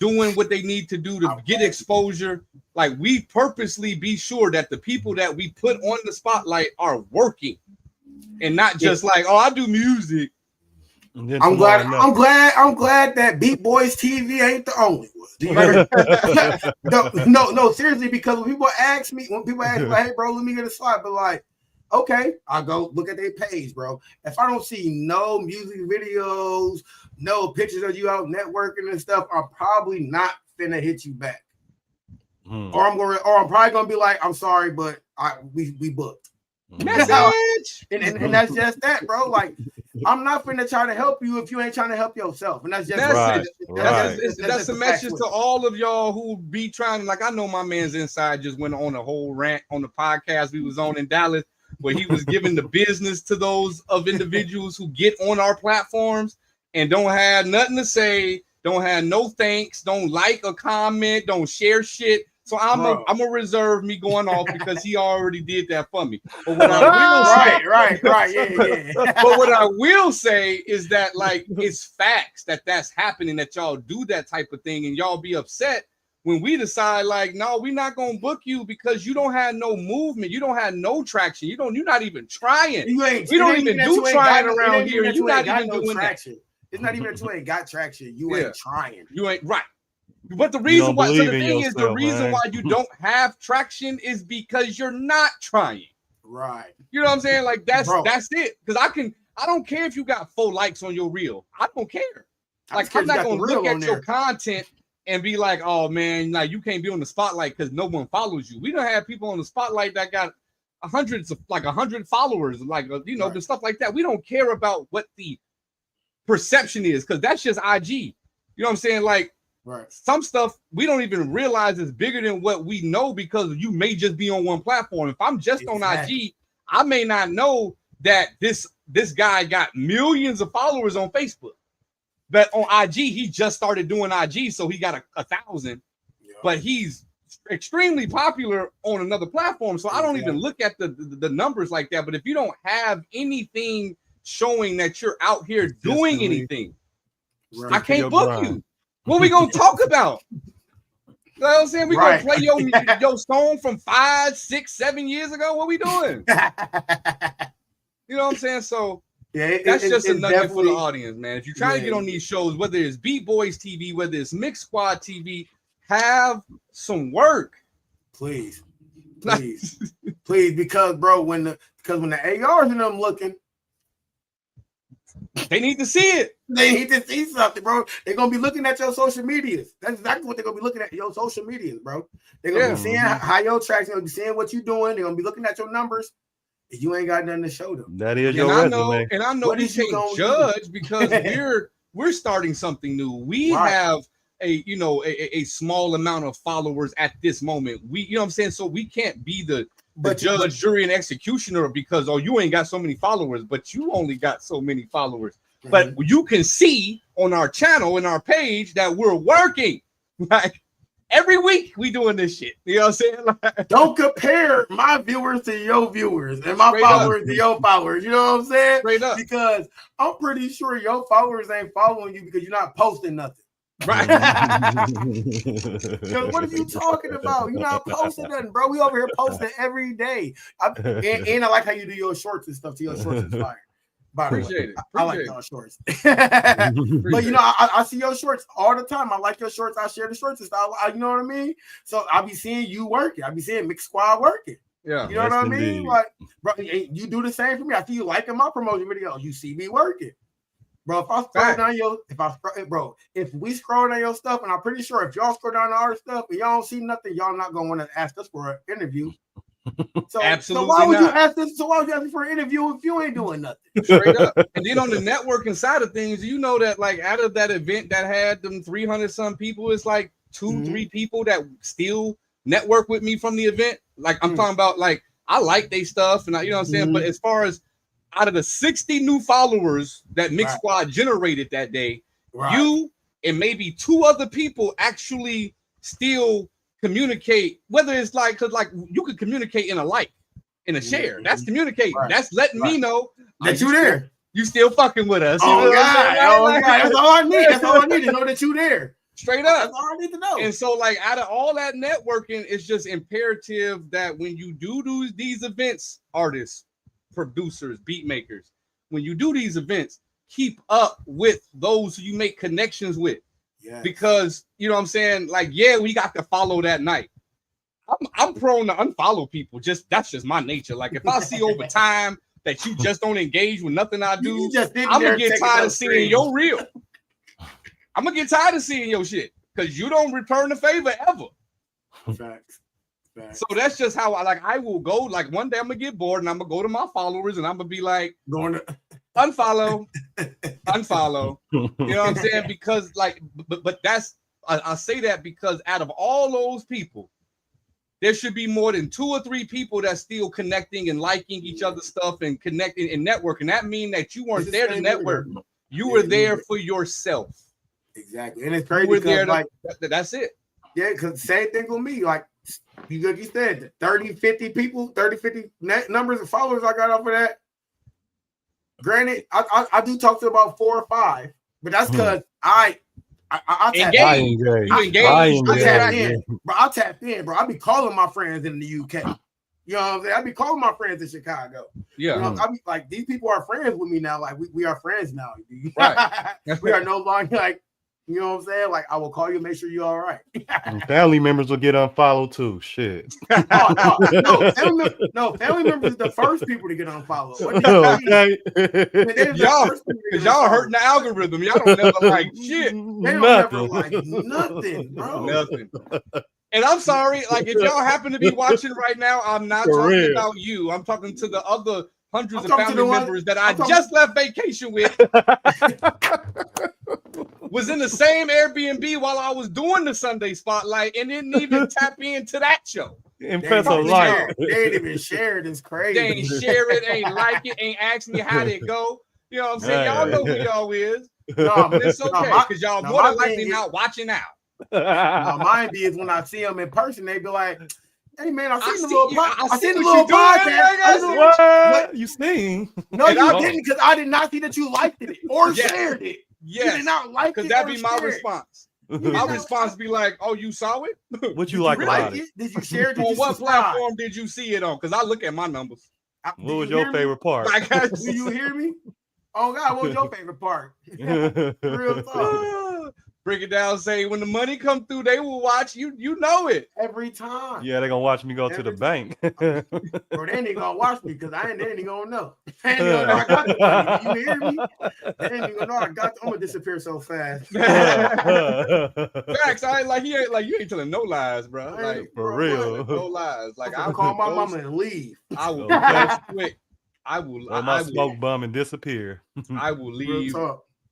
doing what they need to do to get exposure. Like, we purposely be sure that the people that we put on the spotlight are working. And not just like, oh, I do music. I'm glad that Beat Boys TV ain't the only one. No, seriously, because when people ask me, like, hey, bro, let me get a slide, but like, okay, I'll go look at their page, bro. If I don't see no music videos, know pictures of you out networking and stuff are probably not finna hit you back. Or I'm probably gonna be like, I'm sorry, but we booked. Message. And that's just that, bro. Like, I'm not finna try to help you if you ain't trying to help yourself. And that's just that's a message to all of y'all who be trying. Like, I know my man's inside just went on a whole rant on the podcast we was on in Dallas, where he was giving the business to those of individuals who get on our platforms and don't have nothing to say, don't have no thanks, don't like or comment, don't share shit. So I'm gonna reserve me going off because he already did that for me. But what I will say, yeah. But what I will say is that, like, it's facts that's happening, that y'all do that type of thing, and y'all be upset when we decide, like, no, we're not gonna book you because you don't have no movement, you don't have no traction, you're not even trying. We don't even do trying around here. You're not even doing traction. It's not even that you ain't got traction. You ain't trying. You ain't right. But the reason why, so the thing is, the reason why you don't have traction is because you're not trying. Right. You know what I'm saying? Like, that's it. Because I don't care if you got 4 likes on your reel. I don't care. Like, I'm not gonna look at your content and be like, oh man, like, you can't be on the spotlight because no one follows you. We don't have people on the spotlight that got hundreds of, like, 100 followers, like, you know, and stuff like that. We don't care about what the perception is, because that's just IG. You know what I'm saying? Like, some stuff we don't even realize is bigger than what we know, because you may just be on one platform. If I'm just on IG, I may not know that this guy got millions of followers on Facebook, but on IG he just started doing IG, so he got 1,000, but he's extremely popular on another platform. So I don't even look at the numbers like that. But if you don't have anything showing that you're out here doing anything, I can't book you. What we gonna talk about? You know what I'm saying? We gonna play your song from 5, 6, 7 years ago? What we doing? You know what I'm saying? So that's just a nugget for the audience, man. If you're trying to get on these shows, whether it's Beat Boys TV, whether it's Mix Squad TV, have some work, please, because bro, when the ARs and them looking, they need to see it. They need to see something, bro. They're gonna be looking at your social medias. That's exactly what they're gonna be looking at, your social medias, bro. They're gonna be seeing how your tracks. They're gonna be seeing what you're doing. They're gonna be looking at your numbers. And you ain't got nothing to show them. That is your resume. And I know we can't judge because we're starting something new. We have a small amount of followers at this moment. You know what I'm saying? So we can't be the judge, jury, and executioner because, oh, you ain't got so many followers, but you only got so many followers. Mm-hmm. But you can see on our channel and our page that we're working. Like, every week we doing this shit. You know what I'm saying? Like, don't compare my viewers to your viewers and my followers to your followers. You know what I'm saying? Straight up. Because I'm pretty sure your followers ain't following you because you're not posting nothing. Right. Because what are you talking about? You're not posting nothing, bro. We over here posting every day. And I like how you do your shorts and stuff. To your shorts is fire. Appreciate it. I like your shorts. But you know, I see your shorts all the time. I like your shorts. I share the shorts and stuff. You know what I mean? So I be seeing you working. I be seeing Mix Squad working. Yeah. You know what I mean? Like, bro, you do the same for me. I see you liking my promotion video. You see me working. Bro, if I scroll down if we scroll down your stuff, and I'm pretty sure if y'all scroll down our stuff and y'all don't see nothing, y'all not gonna want to ask us for an interview. So, absolutely. So why would you ask us? So why would you ask me for an interview if you ain't doing nothing? Straight up. And then on the networking side of things, you know that, like, out of that event that had them 300 some people, it's like 2-3 people that still network with me from the event. Like, I'm talking about, like, I like they stuff, and you know what I'm saying. But as far as out of the 60 new followers that Mix Squad generated that day, you and maybe 2 other people actually still communicate, whether it's like, because like you could communicate in a share. That's communicating. That's letting me know that you there. You still fucking with us. Oh, God. That's all I need. That's all I need to know that you there. Straight up. That's all I need to know. And so, like, out of all that networking, it's just imperative that when you do these events, artists, producers, beat makers, when you do these events, keep up with those who you make connections with. Yeah. Because, you know what I'm saying? Like, we got to follow that night. I'm prone to unfollow people. That's just my nature. Like, if I see over time that you just don't engage with nothing I do, I'm gonna get tired of seeing your reel. I'm gonna get tired of seeing your shit because you don't return the favor ever. Facts. So that's just how I will go. Like one day I'm gonna get bored and I'm gonna go to my followers and I'm gonna be like, Going to unfollow. You know what I'm saying? Because like, but that's I say that because out of all those people, there should be more than 2 or 3 people that's still connecting and liking each other's stuff and connecting and networking. That means that you weren't there to network. You were there for yourself. Exactly. And it's crazy because like that's it. Yeah, because same thing with me. Like you said, 30, 50 people, 30, 50 numbers of followers I got off of that. Granted, I do talk to about 4 or 5, but that's because I tap in. Bro, I tap in, bro. I be calling my friends in the UK. You know what I'm saying? I be calling my friends in Chicago. Yeah. You know, I be like, these people are friends with me now. Like we are friends now. Right. We are no longer like, you know what I'm saying? Like I will call you, make sure you're all right. And family members will get unfollowed too. Shit. No, family members is the first people to get unfollowed. Okay. Y'all hurting the algorithm. Y'all don't never like shit. They don't never like nothing, bro. Nothing. And I'm sorry, like if y'all happen to be watching right now, I'm not talking about you. I'm talking to the other hundreds of family members that I just left vacation with. Was in the same Airbnb while I was doing the Sunday Spotlight and didn't even tap into that show. They ain't even shared. It's crazy. They ain't share it, ain't like it, ain't ask me how it go. You know what I'm saying? Y'all know who y'all is. No, but it's okay because y'all more than likely not watching now. Mine is when I see them in person, they be like, "Hey man, I seen the little podcast. What you seen? No, you didn't, because I did not see that you liked it or shared it. Yes, you did not like it. Because that'd be my response. My response be like, "Oh, you saw it? What you like about it? Did you share it? On what platform did you see it on? Because I look at my numbers. What was your favorite part? Do you hear me? Oh God, what was your favorite part? Real talk. Break it down. Say when the money come through, they will watch you. You know it every time. Yeah, they're gonna watch me go to the bank. Bro, they ain't gonna watch me because they ain't gonna know. They ain't gonna know I got the money. You hear me? They ain't even gonna know I got. I'm gonna disappear so fast. Facts. I ain't like you ain't telling no lies, bro. Like for real, no lies. Like I'll call my mama and leave. I will post quick. I will. My smoke bum and disappear. I will leave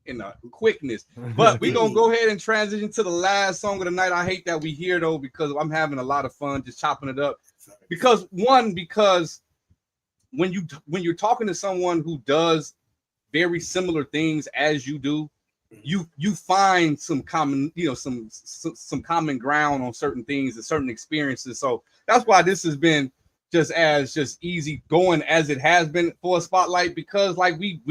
in a quickness. But we're gonna go ahead and transition to the last song of the night. I hate that we here though, because I'm having a lot of fun just chopping it up. Because when you're talking to someone who does very similar things as you do, you find some common, some common ground on certain things and certain experiences. So that's why this has been just easy going as it has been for a spotlight, because like we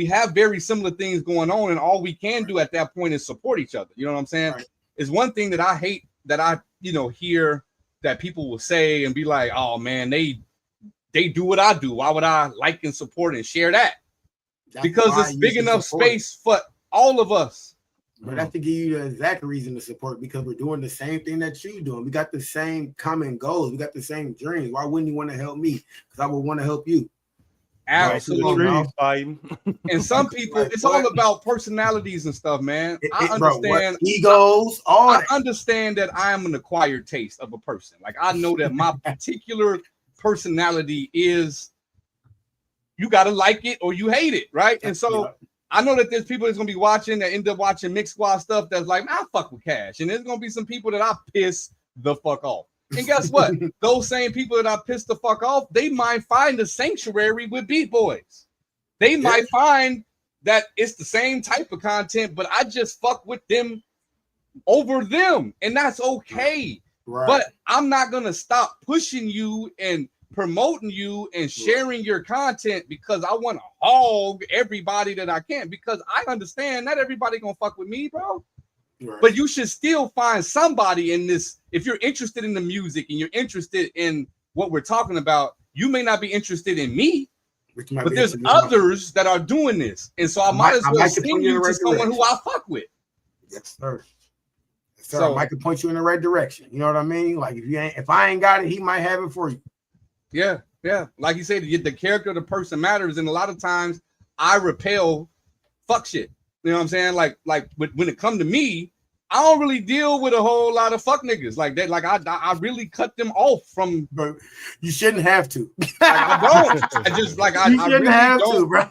have very similar things going on, and all we can do at that point is support each other. You know what I'm saying? Right. It's one thing that I hate that I hear that people will say and be like, oh man, they do what I do. Why would I like and support and share that? Because it's big enough space for all of us. But I have to give you the exact reason to support, because we're doing the same thing that you're doing. We got the same common goals. We got the same dreams. Why wouldn't you want to help me? Because I would want to help you. Absolutely. And some people, it's all about personalities and stuff, man. I understand egos. I understand that I am an acquired taste of a person. Like I know that my particular personality is, you gotta like it or you hate it, right? And so I know that there's people that's gonna be watching that end up watching Mix Squad stuff that's like, man, I fuck with Cash, and there's gonna be some people that I piss the fuck off. And guess what? Those same people that I pissed the fuck off, they might find a sanctuary with Beat Boys. They might find that it's the same type of content, but I just fuck with them over them. And that's okay. Right. But I'm not going to stop pushing you and promoting you and sharing your content because I want to hog everybody that I can, because I understand not everybody going to fuck with me, bro. Right. But you should still find somebody in this. If you're interested in the music and you're interested in what we're talking about, you may not be interested in me, but there's others that are doing this. And so I might as well send you to someone who I fuck with. Yes, sir. Yes, sir. So I can point you in the right direction. You know what I mean? Like if I ain't got it, he might have it for you. Yeah, yeah. Like you said, the character of the person matters. And a lot of times I repel fuck shit. You know what I'm saying? Like when it come to me, I don't really deal with a whole lot of fuck niggas like that. Like I really cut them off from. Bro, you shouldn't have to. I don't. I just like you shouldn't really have don't. to, bro.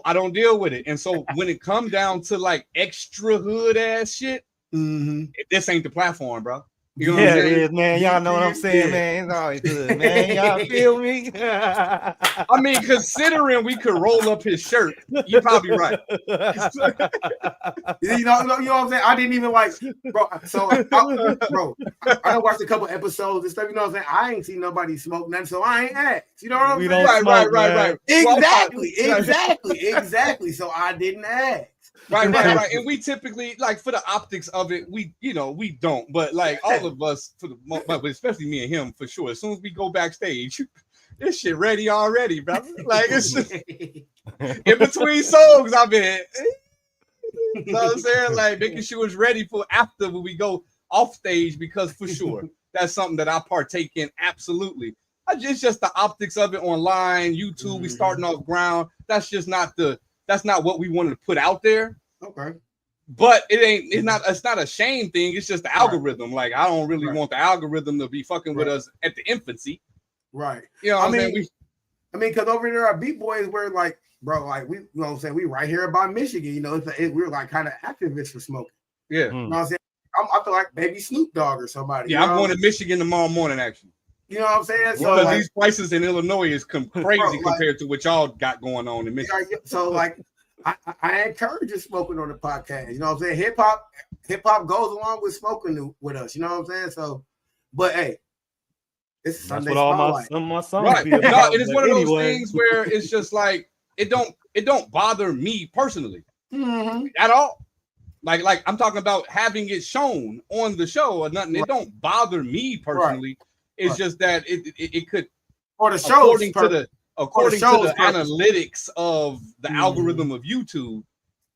I don't deal with it. And so when it come down to like extra hood ass shit, this ain't the platform, bro. You know yeah, what I'm it saying? is, man. Y'all know what I'm saying, man. It's always good, man. Y'all feel me? I mean, considering we could roll up his shirt, you're probably right. you know what I'm saying? I didn't even like, bro. So, I watched a couple episodes and stuff. You know what I'm saying? I ain't seen nobody smoke nothing, so I ain't asked. You know what I'm saying? Right. Exactly. So I didn't ask. Right. And we typically, like, for the optics of it, we don't. But like all of us, but especially me and him, for sure. As soon as we go backstage, this shit ready already, brother. Like it's just in between songs. I mean, you know what I'm saying? Like making sure it's ready for after when we go off stage, because for sure that's something that I partake in. Absolutely. It's just the optics of it online, YouTube. We starting off ground. That's not what we wanted to put out there. Okay. But it's not a shame thing. It's just the algorithm. Like I don't really want the algorithm to be fucking with us at the infancy. Right. You know what I'm saying? Because over there our Beat Boys were like, bro, like we, you know what I'm saying, we right here by Michigan, you know, we're like kind of activists for smoking. Yeah. You know what I'm saying? I feel like maybe Snoop Dogg or somebody. Yeah, I'm going to Michigan tomorrow morning, actually. You know what I'm saying? So because these prices in Illinois is crazy compared to what y'all got going on in Michigan. So like I encourage you smoking on the podcast. You know what I'm saying? Hip hop goes along with smoking with us. You know what I'm saying? So, but hey, it's Sunday. That's what all my songs right. be about. No, it is one of those things where it's just like it don't bother me personally at all. Like I'm talking about having it shown on the show or nothing. It don't bother me personally. It's just that it could, or the show according to the analytics of the algorithm of YouTube,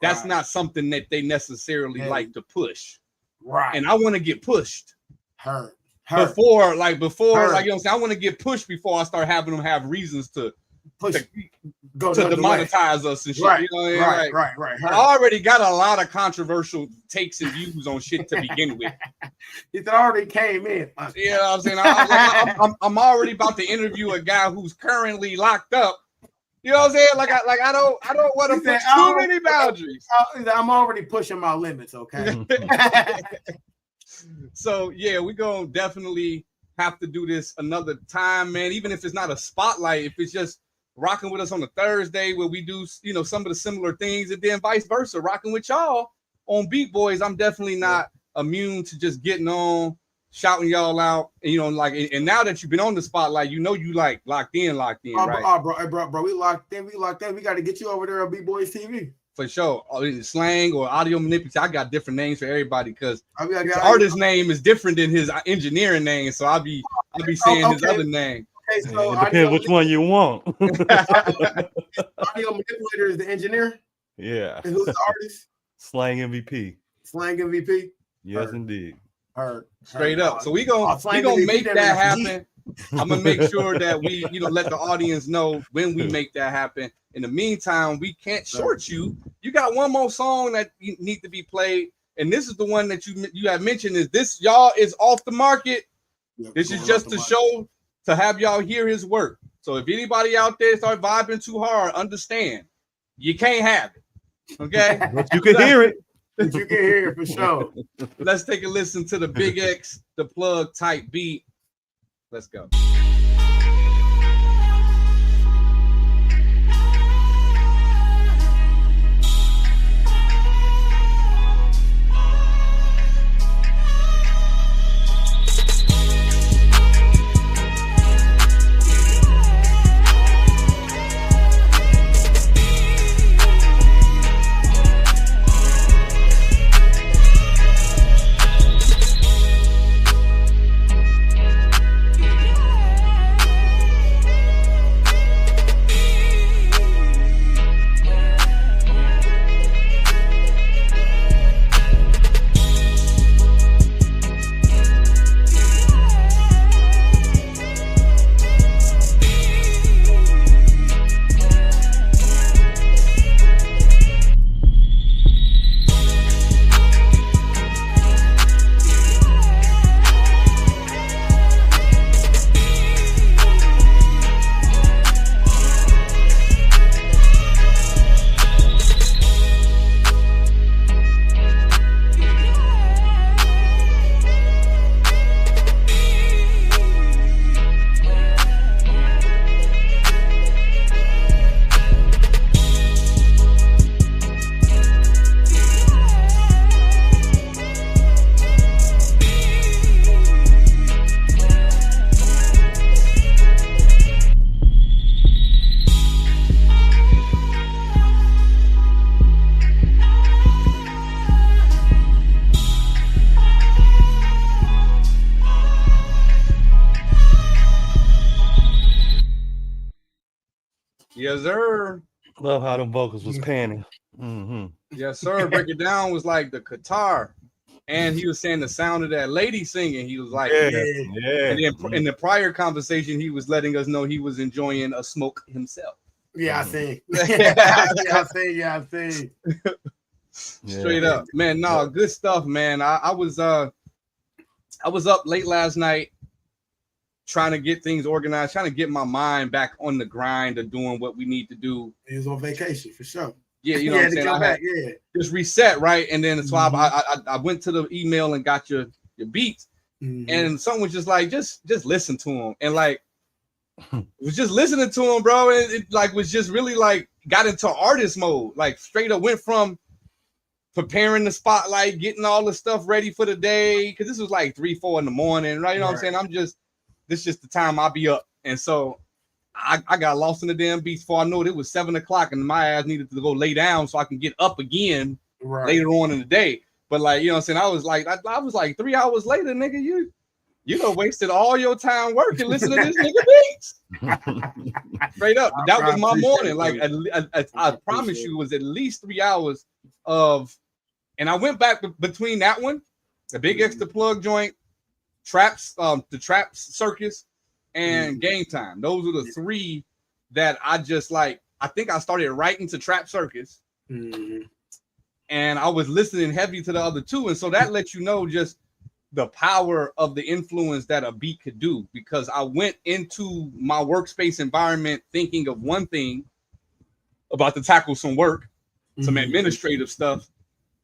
that's not something that they necessarily like to push. Right. And I want to get pushed. Heard. Before, like, you know what I'm saying? I want to get pushed before I start having them have reasons to demonetize us and shit. Right. You know what I mean? Right. I already got a lot of controversial takes and views on shit to begin with. It already came in. You know what I'm saying? I'm already about to interview a guy who's currently locked up. You know what I'm saying? Like I don't want to put too many boundaries. I'm already pushing my limits, okay? So yeah, we're gonna definitely have to do this another time, man. Even if it's not a spotlight, if it's just rocking with us on a Thursday where we do, you know, some of the similar things, and then vice versa, rocking with y'all on Beat Boys. I'm definitely not immune to just getting on, shouting y'all out, and, you know, like, and now that you've been on the spotlight, you know, you like locked in, right? Bro, we locked in. We got to get you over there on Beat Boys TV. For sure. Slang or audio manipulation. I got different names for everybody because his artist name is different than his engineering name. So I'll be saying his other name. Okay, so it depends which one you want. Audio manipulator is the engineer. Yeah. And who's the artist? Slang MVP. Slang MVP. Yes, indeed. Straight up. So we gonna make that happen. I'm gonna make sure that we, you know, let the audience know when we make that happen. In the meantime, we can't short you. You got one more song that you need to be played, and this is the one that you have mentioned. Is this y'all is off the market? This is just to show, to have y'all hear his work. So if anybody out there start vibing too hard, understand you can't have it. Okay, but you can hear it. You can hear it for sure. Let's take a listen to the Big X, the plug type beat. Let's go. Yes, sir. Love how them vocals was panning. Mm-hmm. Yes, sir. Break It Down was like the guitar. And he was saying the sound of that lady singing. He was like, Yeah. And then in the prior conversation, he was letting us know he was enjoying a smoke himself. Yeah, I see. I see. Straight up, man. No, good stuff, man. I was up late last night trying to get things organized, trying to get my mind back on the grind of doing what we need to do. He was on vacation for sure. Yeah, you know what I'm saying? I had just reset, right? And then so I went to the email and got your beats, and someone was just like, just listen to them, and like was just listening to them, bro, and it like was just really like got into artist mode, like straight up went from preparing the spotlight, getting all the stuff ready for the day, because this was like 3-4 in the morning, right? You know what I'm saying? This is just the time I'll be up, and so I got lost in the damn beats before I know it was 7 o'clock and my ass needed to go lay down so I can get up again later on in the day. But like, you know what I'm saying? I was like 3 hours later, nigga, you done wasted all your time working listening to this nigga beats. Straight up. That was my morning. Like I promise you it was at least 3 hours of, and I went back between that one, the Big X the Plug joint, Traps, the Traps Circus, and Game Time. Those are the three that I just like. I think I started writing to Trap Circus, and I was listening heavy to the other two, and so that lets you know just the power of the influence that a beat could do. Because I went into my workspace environment thinking of one thing, about to tackle some work, some administrative stuff.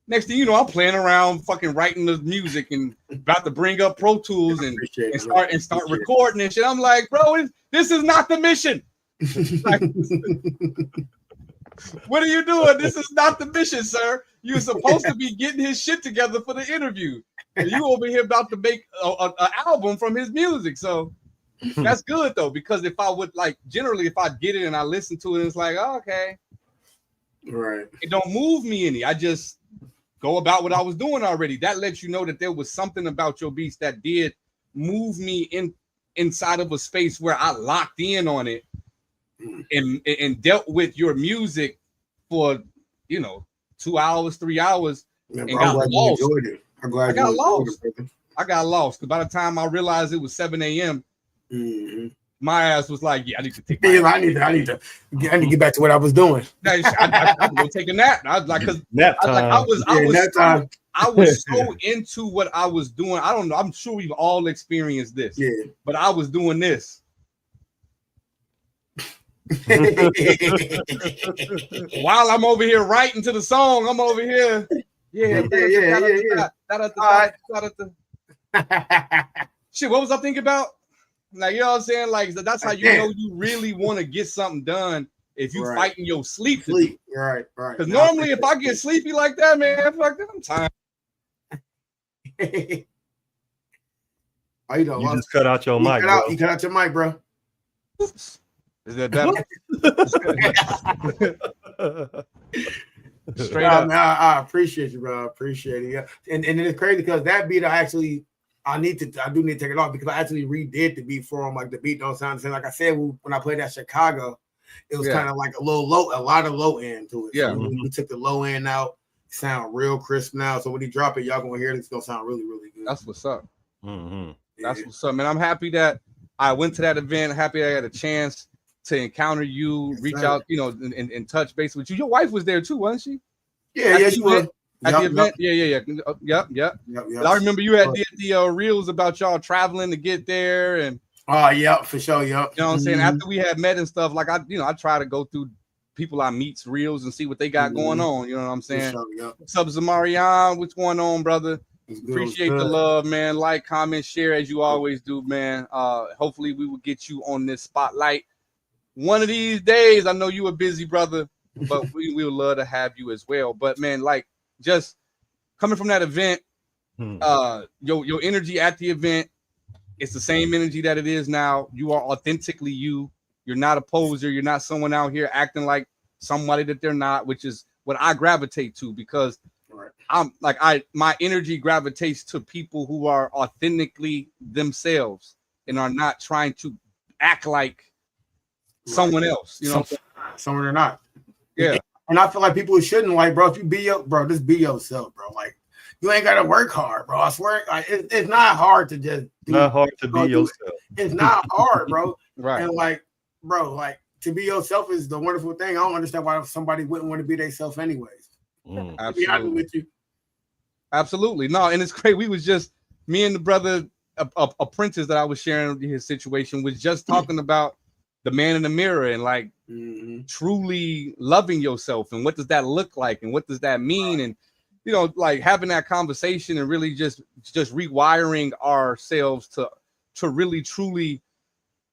Next thing you know, I'm playing around, fucking writing the music and about to bring up Pro Tools and start recording and shit. I'm like, bro, this is not the mission. Like, what are you doing? This is not the mission, sir. You're supposed to be getting his shit together for the interview. And you over here about to make an album from his music. So that's good though, because if I would like generally if I get it and I listen to it, it's like, oh, okay. Right. It don't move me any. I just go about what I was doing already. That lets you know that there was something about your beats that did move me inside of a space where I locked in on it and dealt with your music for 2 hours, 3 hours, and got lost. I'm glad I got lost. I got lost because by the time I realized it was 7 a.m., my ass was like, "Yeah, I need to take. I need to get back to what I was doing. I go take a nap. I was like, because I was so into what I was doing. I don't know. I'm sure we've all experienced this. Yeah, but I was doing this. While I'm over here writing to the song, I'm over here. Shit, what was I thinking about? Like, you know what I'm saying? Like, that's how you know you really want to get something done if you fighting your sleep. Right. Because normally if I get sleepy like that, man, fuck that, I'm tired. You just cut out your mic, bro. You cut out your mic, bro. Oops. Is that better? Straight up. I appreciate you, bro. I appreciate it. Yeah. And it's crazy because that beat I do need to take it off because I actually redid the beat for him. Like the beat don't sound the same. Like I said, when I played at Chicago, it was kind of like a lot of low end to it. Yeah. So we took the low end out, sound real crisp now. So when he drop it, y'all gonna hear it. It's gonna sound really, really good. That's what's up. That's what's up, man. I'm happy that I went to that event. Happy I had a chance to encounter you, reach out, and touch base with you. Your wife was there too, wasn't she? Yeah, she was. At the event? Yep. I remember you had the reels about y'all traveling to get there, and for sure, you know what I'm saying? After we had met and stuff, like I try to go through people I meet's reels and see what they got going on. You know what I'm saying? Sure, What's up, Zamarian? What's going on, brother? Appreciate the love, man. Like, comment, share as you always do, man. Hopefully we will get you on this spotlight one of these days. I know you a busy brother, but we would love to have you as well. But man, like, just coming from that event, your energy at the event, it's the same energy that it is now. You are authentically you. You're not a poser. You're not someone out here acting like somebody that they're not, which is what I gravitate to, because I'm like, my energy gravitates to people who are authentically themselves and are not trying to act like someone else. You know, Some are not. Yeah. And I feel like people shouldn't, like, bro, if you be just be yourself, bro. Like, you ain't gotta work hard, bro. I swear, like, it's not hard to just do. Not hard to be yourself. It's not hard, bro. Right. And like, bro, like to be yourself is the wonderful thing. I don't understand why somebody wouldn't want to be themselves anyways. Absolutely. Be honest with you. Absolutely. No, and it's great. We was just me and the brother apprentice that I was sharing his situation was just talking about the man in the mirror and like truly loving yourself and what does that look like and what does that mean, and you know, like having that conversation and really just rewiring ourselves to really truly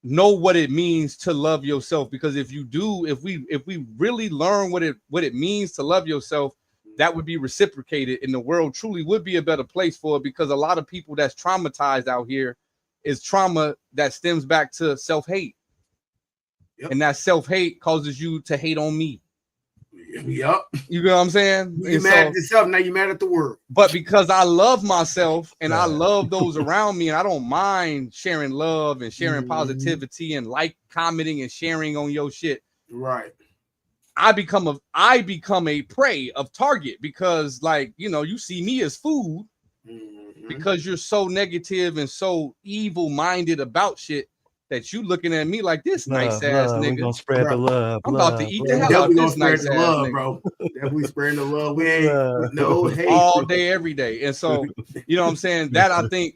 know what it means to love yourself. Because if we really learn what it means to love yourself, that would be reciprocated and the world truly would be a better place for it. Because a lot of people that's traumatized out here is trauma that stems back to self-hate. Yep. And that self-hate causes you to hate on me. Yep. You know what I'm saying? You mad at yourself, now you mad at the world. But because I love myself and I love those around me, and I don't mind sharing love and sharing positivity and like commenting and sharing on your shit. Right. I become a prey of target because, like, you know, you see me as food because you're so negative and so evil-minded about shit that you looking at me like this nice ass nigga. We're gonna spread the love. I'm about to eat the hell out of this nice ass love, nigga. bro. Definitely spreading the love. We ain't no hate all day, every day. And so, you know what I'm saying? That I think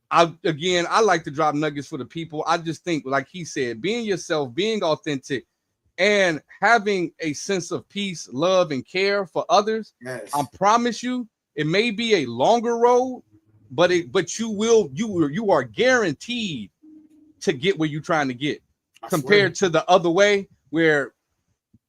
I like to drop nuggets for the people. I just think, like he said, being yourself, being authentic, and having a sense of peace, love, and care for others. Yes. I promise you, it may be a longer road, but you are guaranteed to get where you're trying to get, compared to the other way where,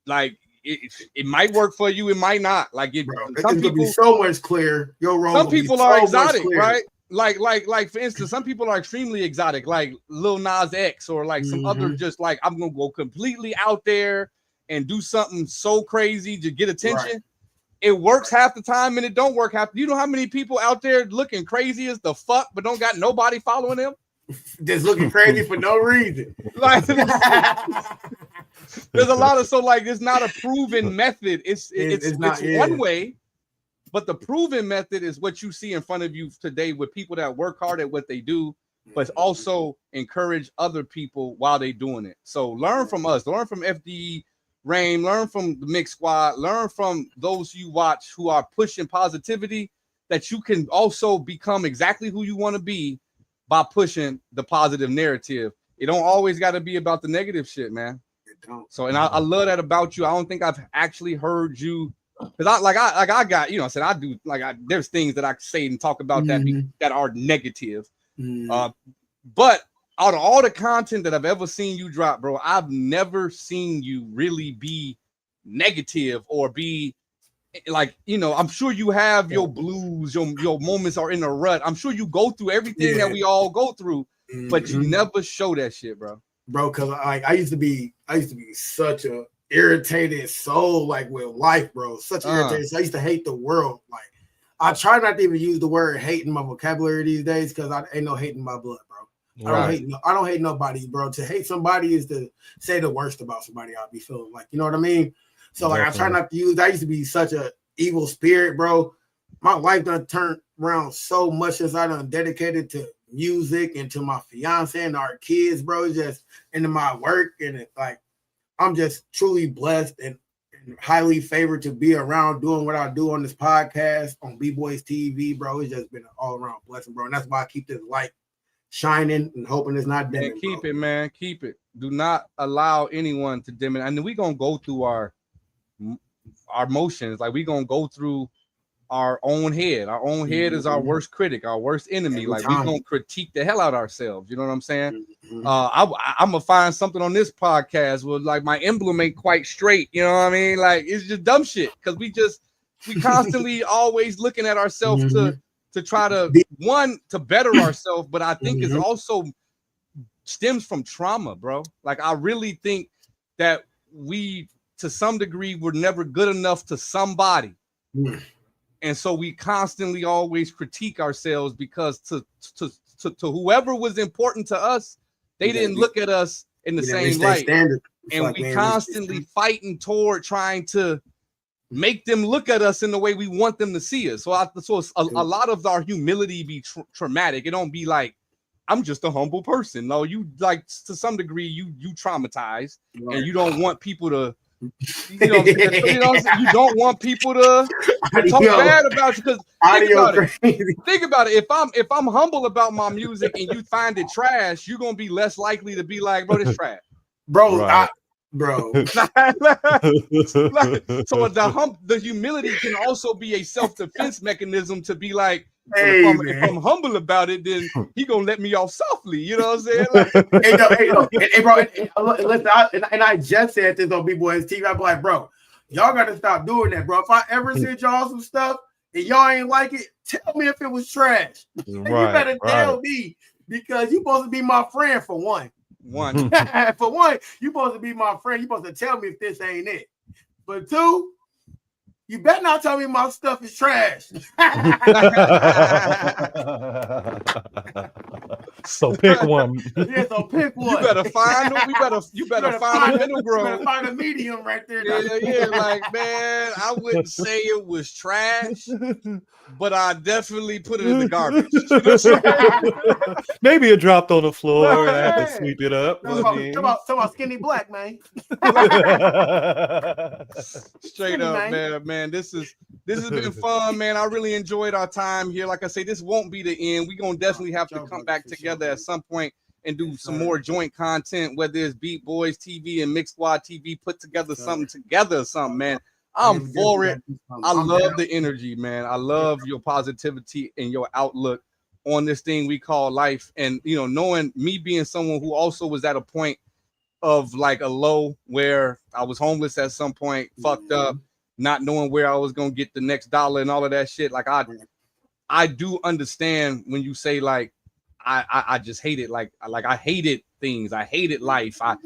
like, it might work for you, it might not. Like, some people be so much clear. Your role. Some people are exotic, right? Like for instance, some people are extremely exotic, like Lil Nas X, or like some other, just like, I'm gonna go completely out there and do something so crazy to get attention. Right. It works half the time and it don't work half. You know how many people out there looking crazy as the fuck, but don't got nobody following them? Just looking crazy for no reason. Like, there's a lot of, so like, it's not a proven method. It's one way. But the proven method is what you see in front of you today with people that work hard at what they do, but also encourage other people while they're doing it. So learn from us, learn from FDE, RAYM, learn from the Mix Squad, learn from those you watch who are pushing positivity, that you can also become exactly who you want to be by pushing the positive narrative. It don't always got to be about the negative shit, man. So, and I love that about you. I don't think I've actually heard you. Because I got, you know, I said I do, like, there's things that I say and talk about that are negative. But out of all the content that I've ever seen you drop, bro, I've never seen you really be negative or be like, you know, I'm sure you have your blues, your moments are in a rut. I'm sure you go through everything that we all go through, but you never show that shit, bro. Bro, because I used to be such a irritated soul, like, with life, bro. Such irritated. So I used to hate the world. Like, I try not to even use the word hate in my vocabulary these days because I ain't no hate in my blood, bro. Right. I don't hate nobody, bro. To hate somebody is to say the worst about somebody. I'll be feeling like, you know what I mean? So like, I try not to use. I used to be such a evil spirit, bro. My life done turned around so much since I done dedicated to music and to my fiance and our kids, bro. It's just into my work, and it's like, I'm just truly blessed and highly favored to be around doing what I do on this podcast, on B-Boys TV, bro. It's just been an all-around blessing, bro. And that's why I keep this light shining and hoping it's not dimming. And keep it, man. Keep it. Do not allow anyone to dim it. And then we're going to go through our motions. Like, we're going to go through our own head. Our own head is our worst critic, our worst enemy. Like, we're going to critique the hell out of ourselves. You know what I'm saying? I'm going to find something on this podcast where, like, my emblem ain't quite straight. You know what I mean? Like, it's just dumb shit. Because we constantly always looking at ourselves to try to, to better ourselves. But I think it's also stems from trauma, bro. Like, I really think that we, to some degree, were never good enough to somebody. And so we constantly always critique ourselves because to whoever was important to us, they didn't look at us in the same light. and we constantly fighting toward trying to make them look at us in the way we want them to see us. So a lot of our humility be traumatic. It don't be like, I'm just a humble person. No, you like to some degree you traumatized, and you don't want people to, you know, you don't want people to talk bad about you, because think about it. If I'm humble about my music and you find it trash, you're gonna be less likely to be like, bro, this trash, bro. Right. Bro. So the humility can also be a self-defense mechanism to be like, hey, if I'm humble about it, then he gonna let me off softly. You know what I'm saying? Like, hey, bro. Listen, I just said this on B-Boys TV. I'm like, bro, y'all gotta stop doing that, bro. If I ever send y'all some stuff and y'all ain't like it, tell me if it was trash. Right, you better tell me, because you supposed to be my friend for one. For one, you supposed to be my friend. You supposed to tell me if this ain't it. But two, you better not tell me my stuff is trash. So pick one. Yeah, so pick one. You better find them. You better find a middle ground. You better find a medium right there. Yeah. Like, man, I wouldn't say it was trash, but I definitely put it in the garbage. You know what I'm saying? Maybe it dropped on the floor and I had to sweep it up. Talk about skinny black, man. Straight up, man. This has been fun, man. I really enjoyed our time here. Like I say, this won't be the end. We're gonna definitely have to come back together at some point and do some more joint content, whether it's Beat Boys TV and Mix Squad TV, put together something, man. I'm for it. I love the energy, man. I love your positivity and your outlook on this thing we call life. And, you know, knowing me being someone who also was at a point of like a low where I was homeless at some point, fucked up, not knowing where I was going to get the next dollar and all of that shit. Like, I do understand when you say like, I just hate it. Like I hated things. I hated life. I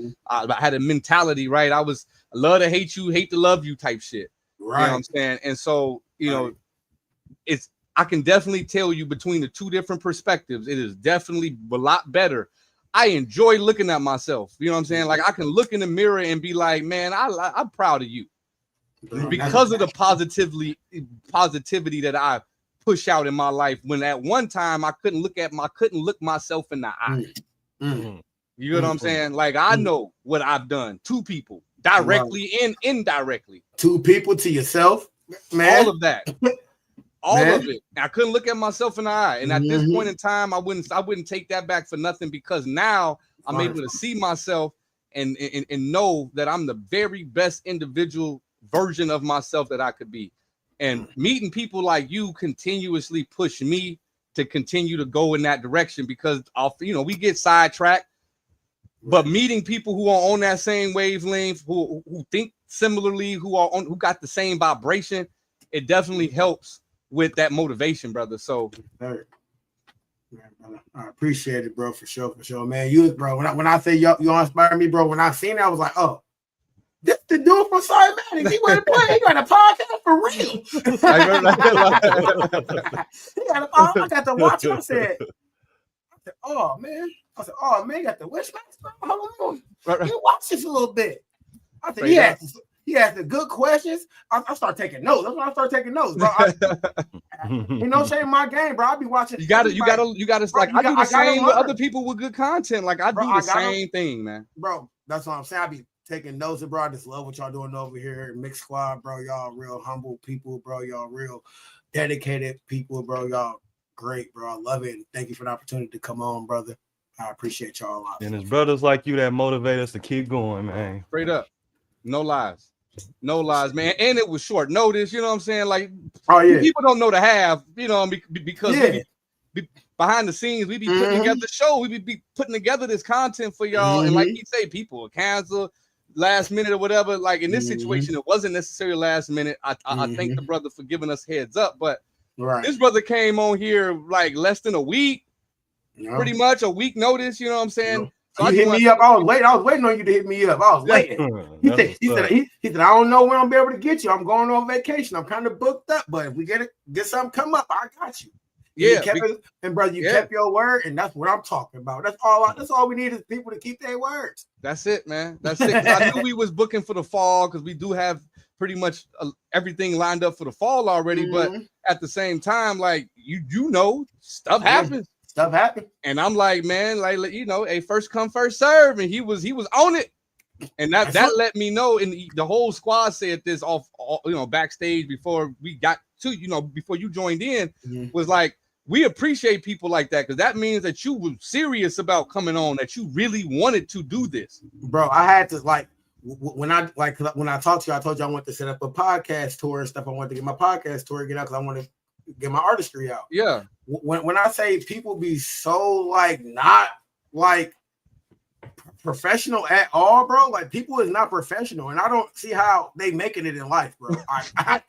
had a mentality, right? I love to hate you, hate to love you type shit. Right. You know what I'm saying? And so, you know, I can definitely tell you between the two different perspectives, it is definitely a lot better. I enjoy looking at myself. You know what I'm saying? Like, I can look in the mirror and be like, man, I'm proud of you because of the positivity that I push out in my life. When at one time I couldn't look myself in the eye. You know what I'm saying? Like, I know what I've done to people directly and indirectly. To people, to yourself, man. All of that. All of it. I couldn't look at myself in the eye. And at this point in time, I wouldn't take that back for nothing, because now I'm able to see myself and know that I'm the very best individual version of myself that I could be. And meeting people like you continuously push me to continue to go in that direction, because we get sidetracked. But meeting people who are on that same wavelength, who think similarly, who got the same vibration, it definitely helps with that motivation, brother. So I appreciate it, bro, for sure, man. You, bro, when I say you inspire me, bro, when I seen it, I was like, oh, this the dude from Cymatic. He went to play. He got a podcast for real. I got to watch it. I said, oh man, you got the wish master. Hold on, you watch this a little bit. I said, he asked the good questions. I start taking notes. That's when I start taking notes, bro. You know, shame my game, bro. I be watching. You gotta. Like, I do the same with other people with good content. Like, I do the same thing, man. Bro, that's what I'm saying. I be taking notes, bro. I just love what y'all doing over here. Mix Squad, bro. Y'all real humble people, bro. Y'all real dedicated people, bro. Y'all great, bro. I love it. Thank you for the opportunity to come on, brother. I appreciate y'all a lot. And it's brothers like you that motivate us to keep going, man. Straight up. No lies, man. And it was short notice. You know what I'm saying? Like, people don't know the half, you know, because behind the scenes, we be putting together the show. We be putting together this content for y'all. And like you say, people will cancel last minute or whatever. Like, in this situation, it wasn't necessarily last minute. I thank the brother for giving us heads up. But this brother came on here like less than a week, pretty much a week notice. You know what I'm saying? So you hit me up. I was waiting on you to hit me up. I was waiting. He said, I don't know when I'll be able to get you. I'm going on vacation. I'm kind of booked up, but if we get something come up, I got you. Yeah, and brother, you kept your word, and that's what I'm talking about. That's all we need is people to keep their words. That's it, man. That's it. I knew we was booking for the fall because we do have pretty much everything lined up for the fall already. But at the same time, like you know, stuff happens. Stuff happens. And I'm like, man, like a first come, first serve, and he was on it. And that let me know, and the whole squad said this off backstage before we got to, before you joined in, was like, we appreciate people like that because that means that you were serious about coming on, that you really wanted to do this. Bro, I had to when I talked to you, I told you I wanted to set up a podcast tour and stuff. I wanted to get my podcast tour out because I want to get my artistry out. Yeah. When I say people be so not professional at all, bro, people is not professional, and I don't see how they making it in life, bro. I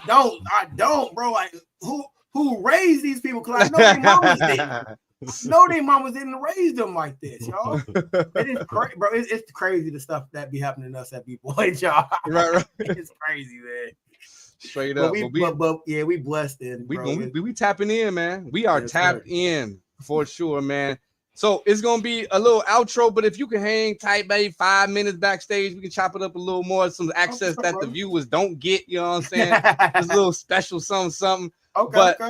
don't, bro. Like who raised these people? Because I know their mamas didn't. Their mamas didn't raise them like this, y'all. It is crazy, bro. It's crazy the stuff that be happening to us at B-Boy, y'all. Right. It's crazy, man. Straight up. But we blessed in. We tapping in, man. We are tapped in for sure, man. So it's gonna be a little outro, but if you can hang tight, maybe 5 minutes backstage, we can chop it up a little more. Some access that the viewers don't get. You know what I'm saying? Just a little special something. Okay. But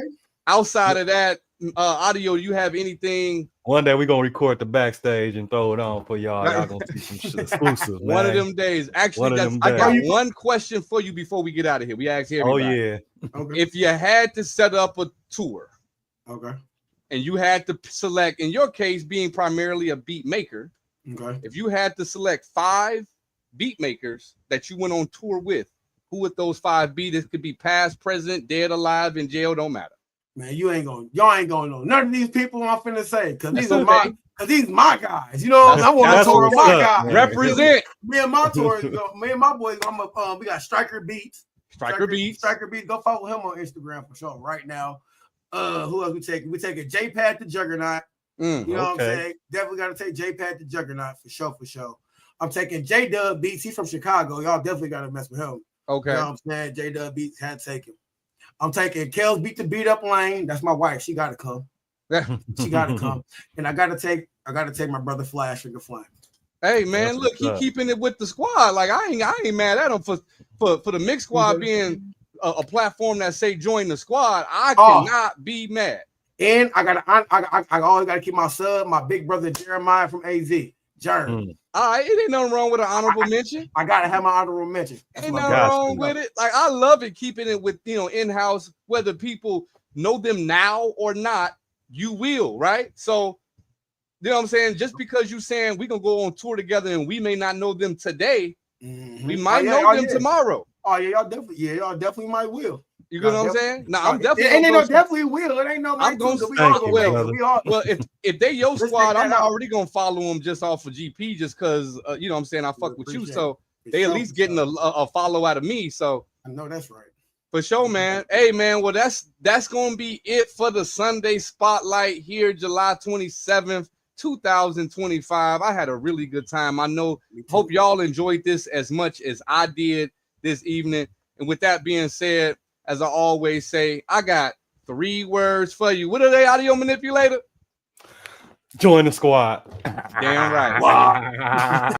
outside of that, audio, you have anything? One day we're gonna record the backstage and throw it on for y'all. Y'all gonna see some shit exclusive. Man. One of them days. Actually, I got one question for you before we get out of here. We asked everybody. Oh yeah. Okay. If you had to set up a tour, okay, and you had to select, in your case, being primarily a beat maker, okay, if you had to select 5 beat makers that you went on tour with, who would those 5 be? This could be past, present, dead, alive, in jail, don't matter. Man, y'all ain't gonna know none of these people I'm finna say because these my guys. You know, I want to tour with my guys. Represent. Me and my tour, me and my boys. We got Striker Beats. Striker Beats. Go follow him on Instagram for sure. Right now, who else we taking? We taking J-Pad the Juggernaut. You know what I'm saying? Definitely got to take J-Pad the Juggernaut for sure. I'm taking J-Dub Beats. He's from Chicago. Y'all definitely got to mess with him. Okay. You know what I'm saying? J-Dub Beats had to take him. I'm taking Kels Beat the Beat Up Lane. That's my wife. She got to come. She got to come. And I got to take my brother Flash Finger Flame. Hey man, look, he keeping it with the squad. Like I ain't mad at him for the mix squad being a platform that say join the squad. I cannot be mad. And I always gotta keep my big brother Jeremiah from AZ. Jeremy. All right, it ain't nothing wrong with an honorable mention. I gotta have my honorable mention. Ain't nothing wrong with it. Like I love it, keeping it with in-house, whether people know them now or not, you will, right? So you know what I'm saying? Just because you saying we gonna go on tour together and we may not know them today, we might know them tomorrow. Oh yeah, y'all definitely might will. You know what I'm saying? No, I'm definitely. It ain't no definitely will. It ain't no. I'm gonna well, if they your squad, I'm already gonna follow them just off of GP, just because you know what I'm saying. I fuck with you, so they at least getting a follow out of me. So I know that's right. For sure, man. Hey, man. Well, that's gonna be it for the Sunday Spotlight here, July 27th, 2025. I had a really good time. I know. Hope y'all enjoyed this as much as I did this evening. And with that being said, as I always say, I got 3 words for you. What are they, audio manipulator? Join the squad. Damn right. Wow.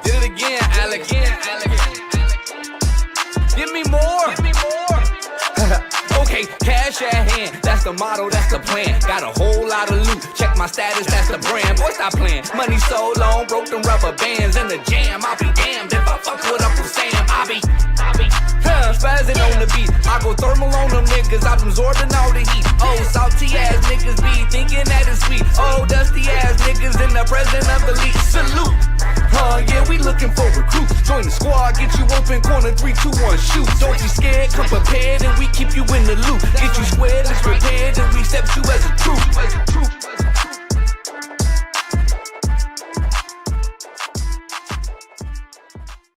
Did it again, Alex. Give me more. Okay, cash at hand. That's the motto, that's the plan. Got a whole lot of loot. Check my status, that's the brand. Boy, stop playing. Money so long, broke them rubber bands in the jam. I'll be damned if I fuck with Uncle Sam. I be spazzing on the beat. I go thermal on them niggas. I'm absorbing all the heat. Oh, salty ass niggas be thinking that it's sweet. Oh, dusty ass niggas in the presence of the league. Salute. Yeah, we looking for recruits. Join the squad, get you open, corner 3, 2, 1, shoot. Don't be scared, come prepared, and we keep you in the loop. Get you squared, let's repaired, and we accept you as a troop.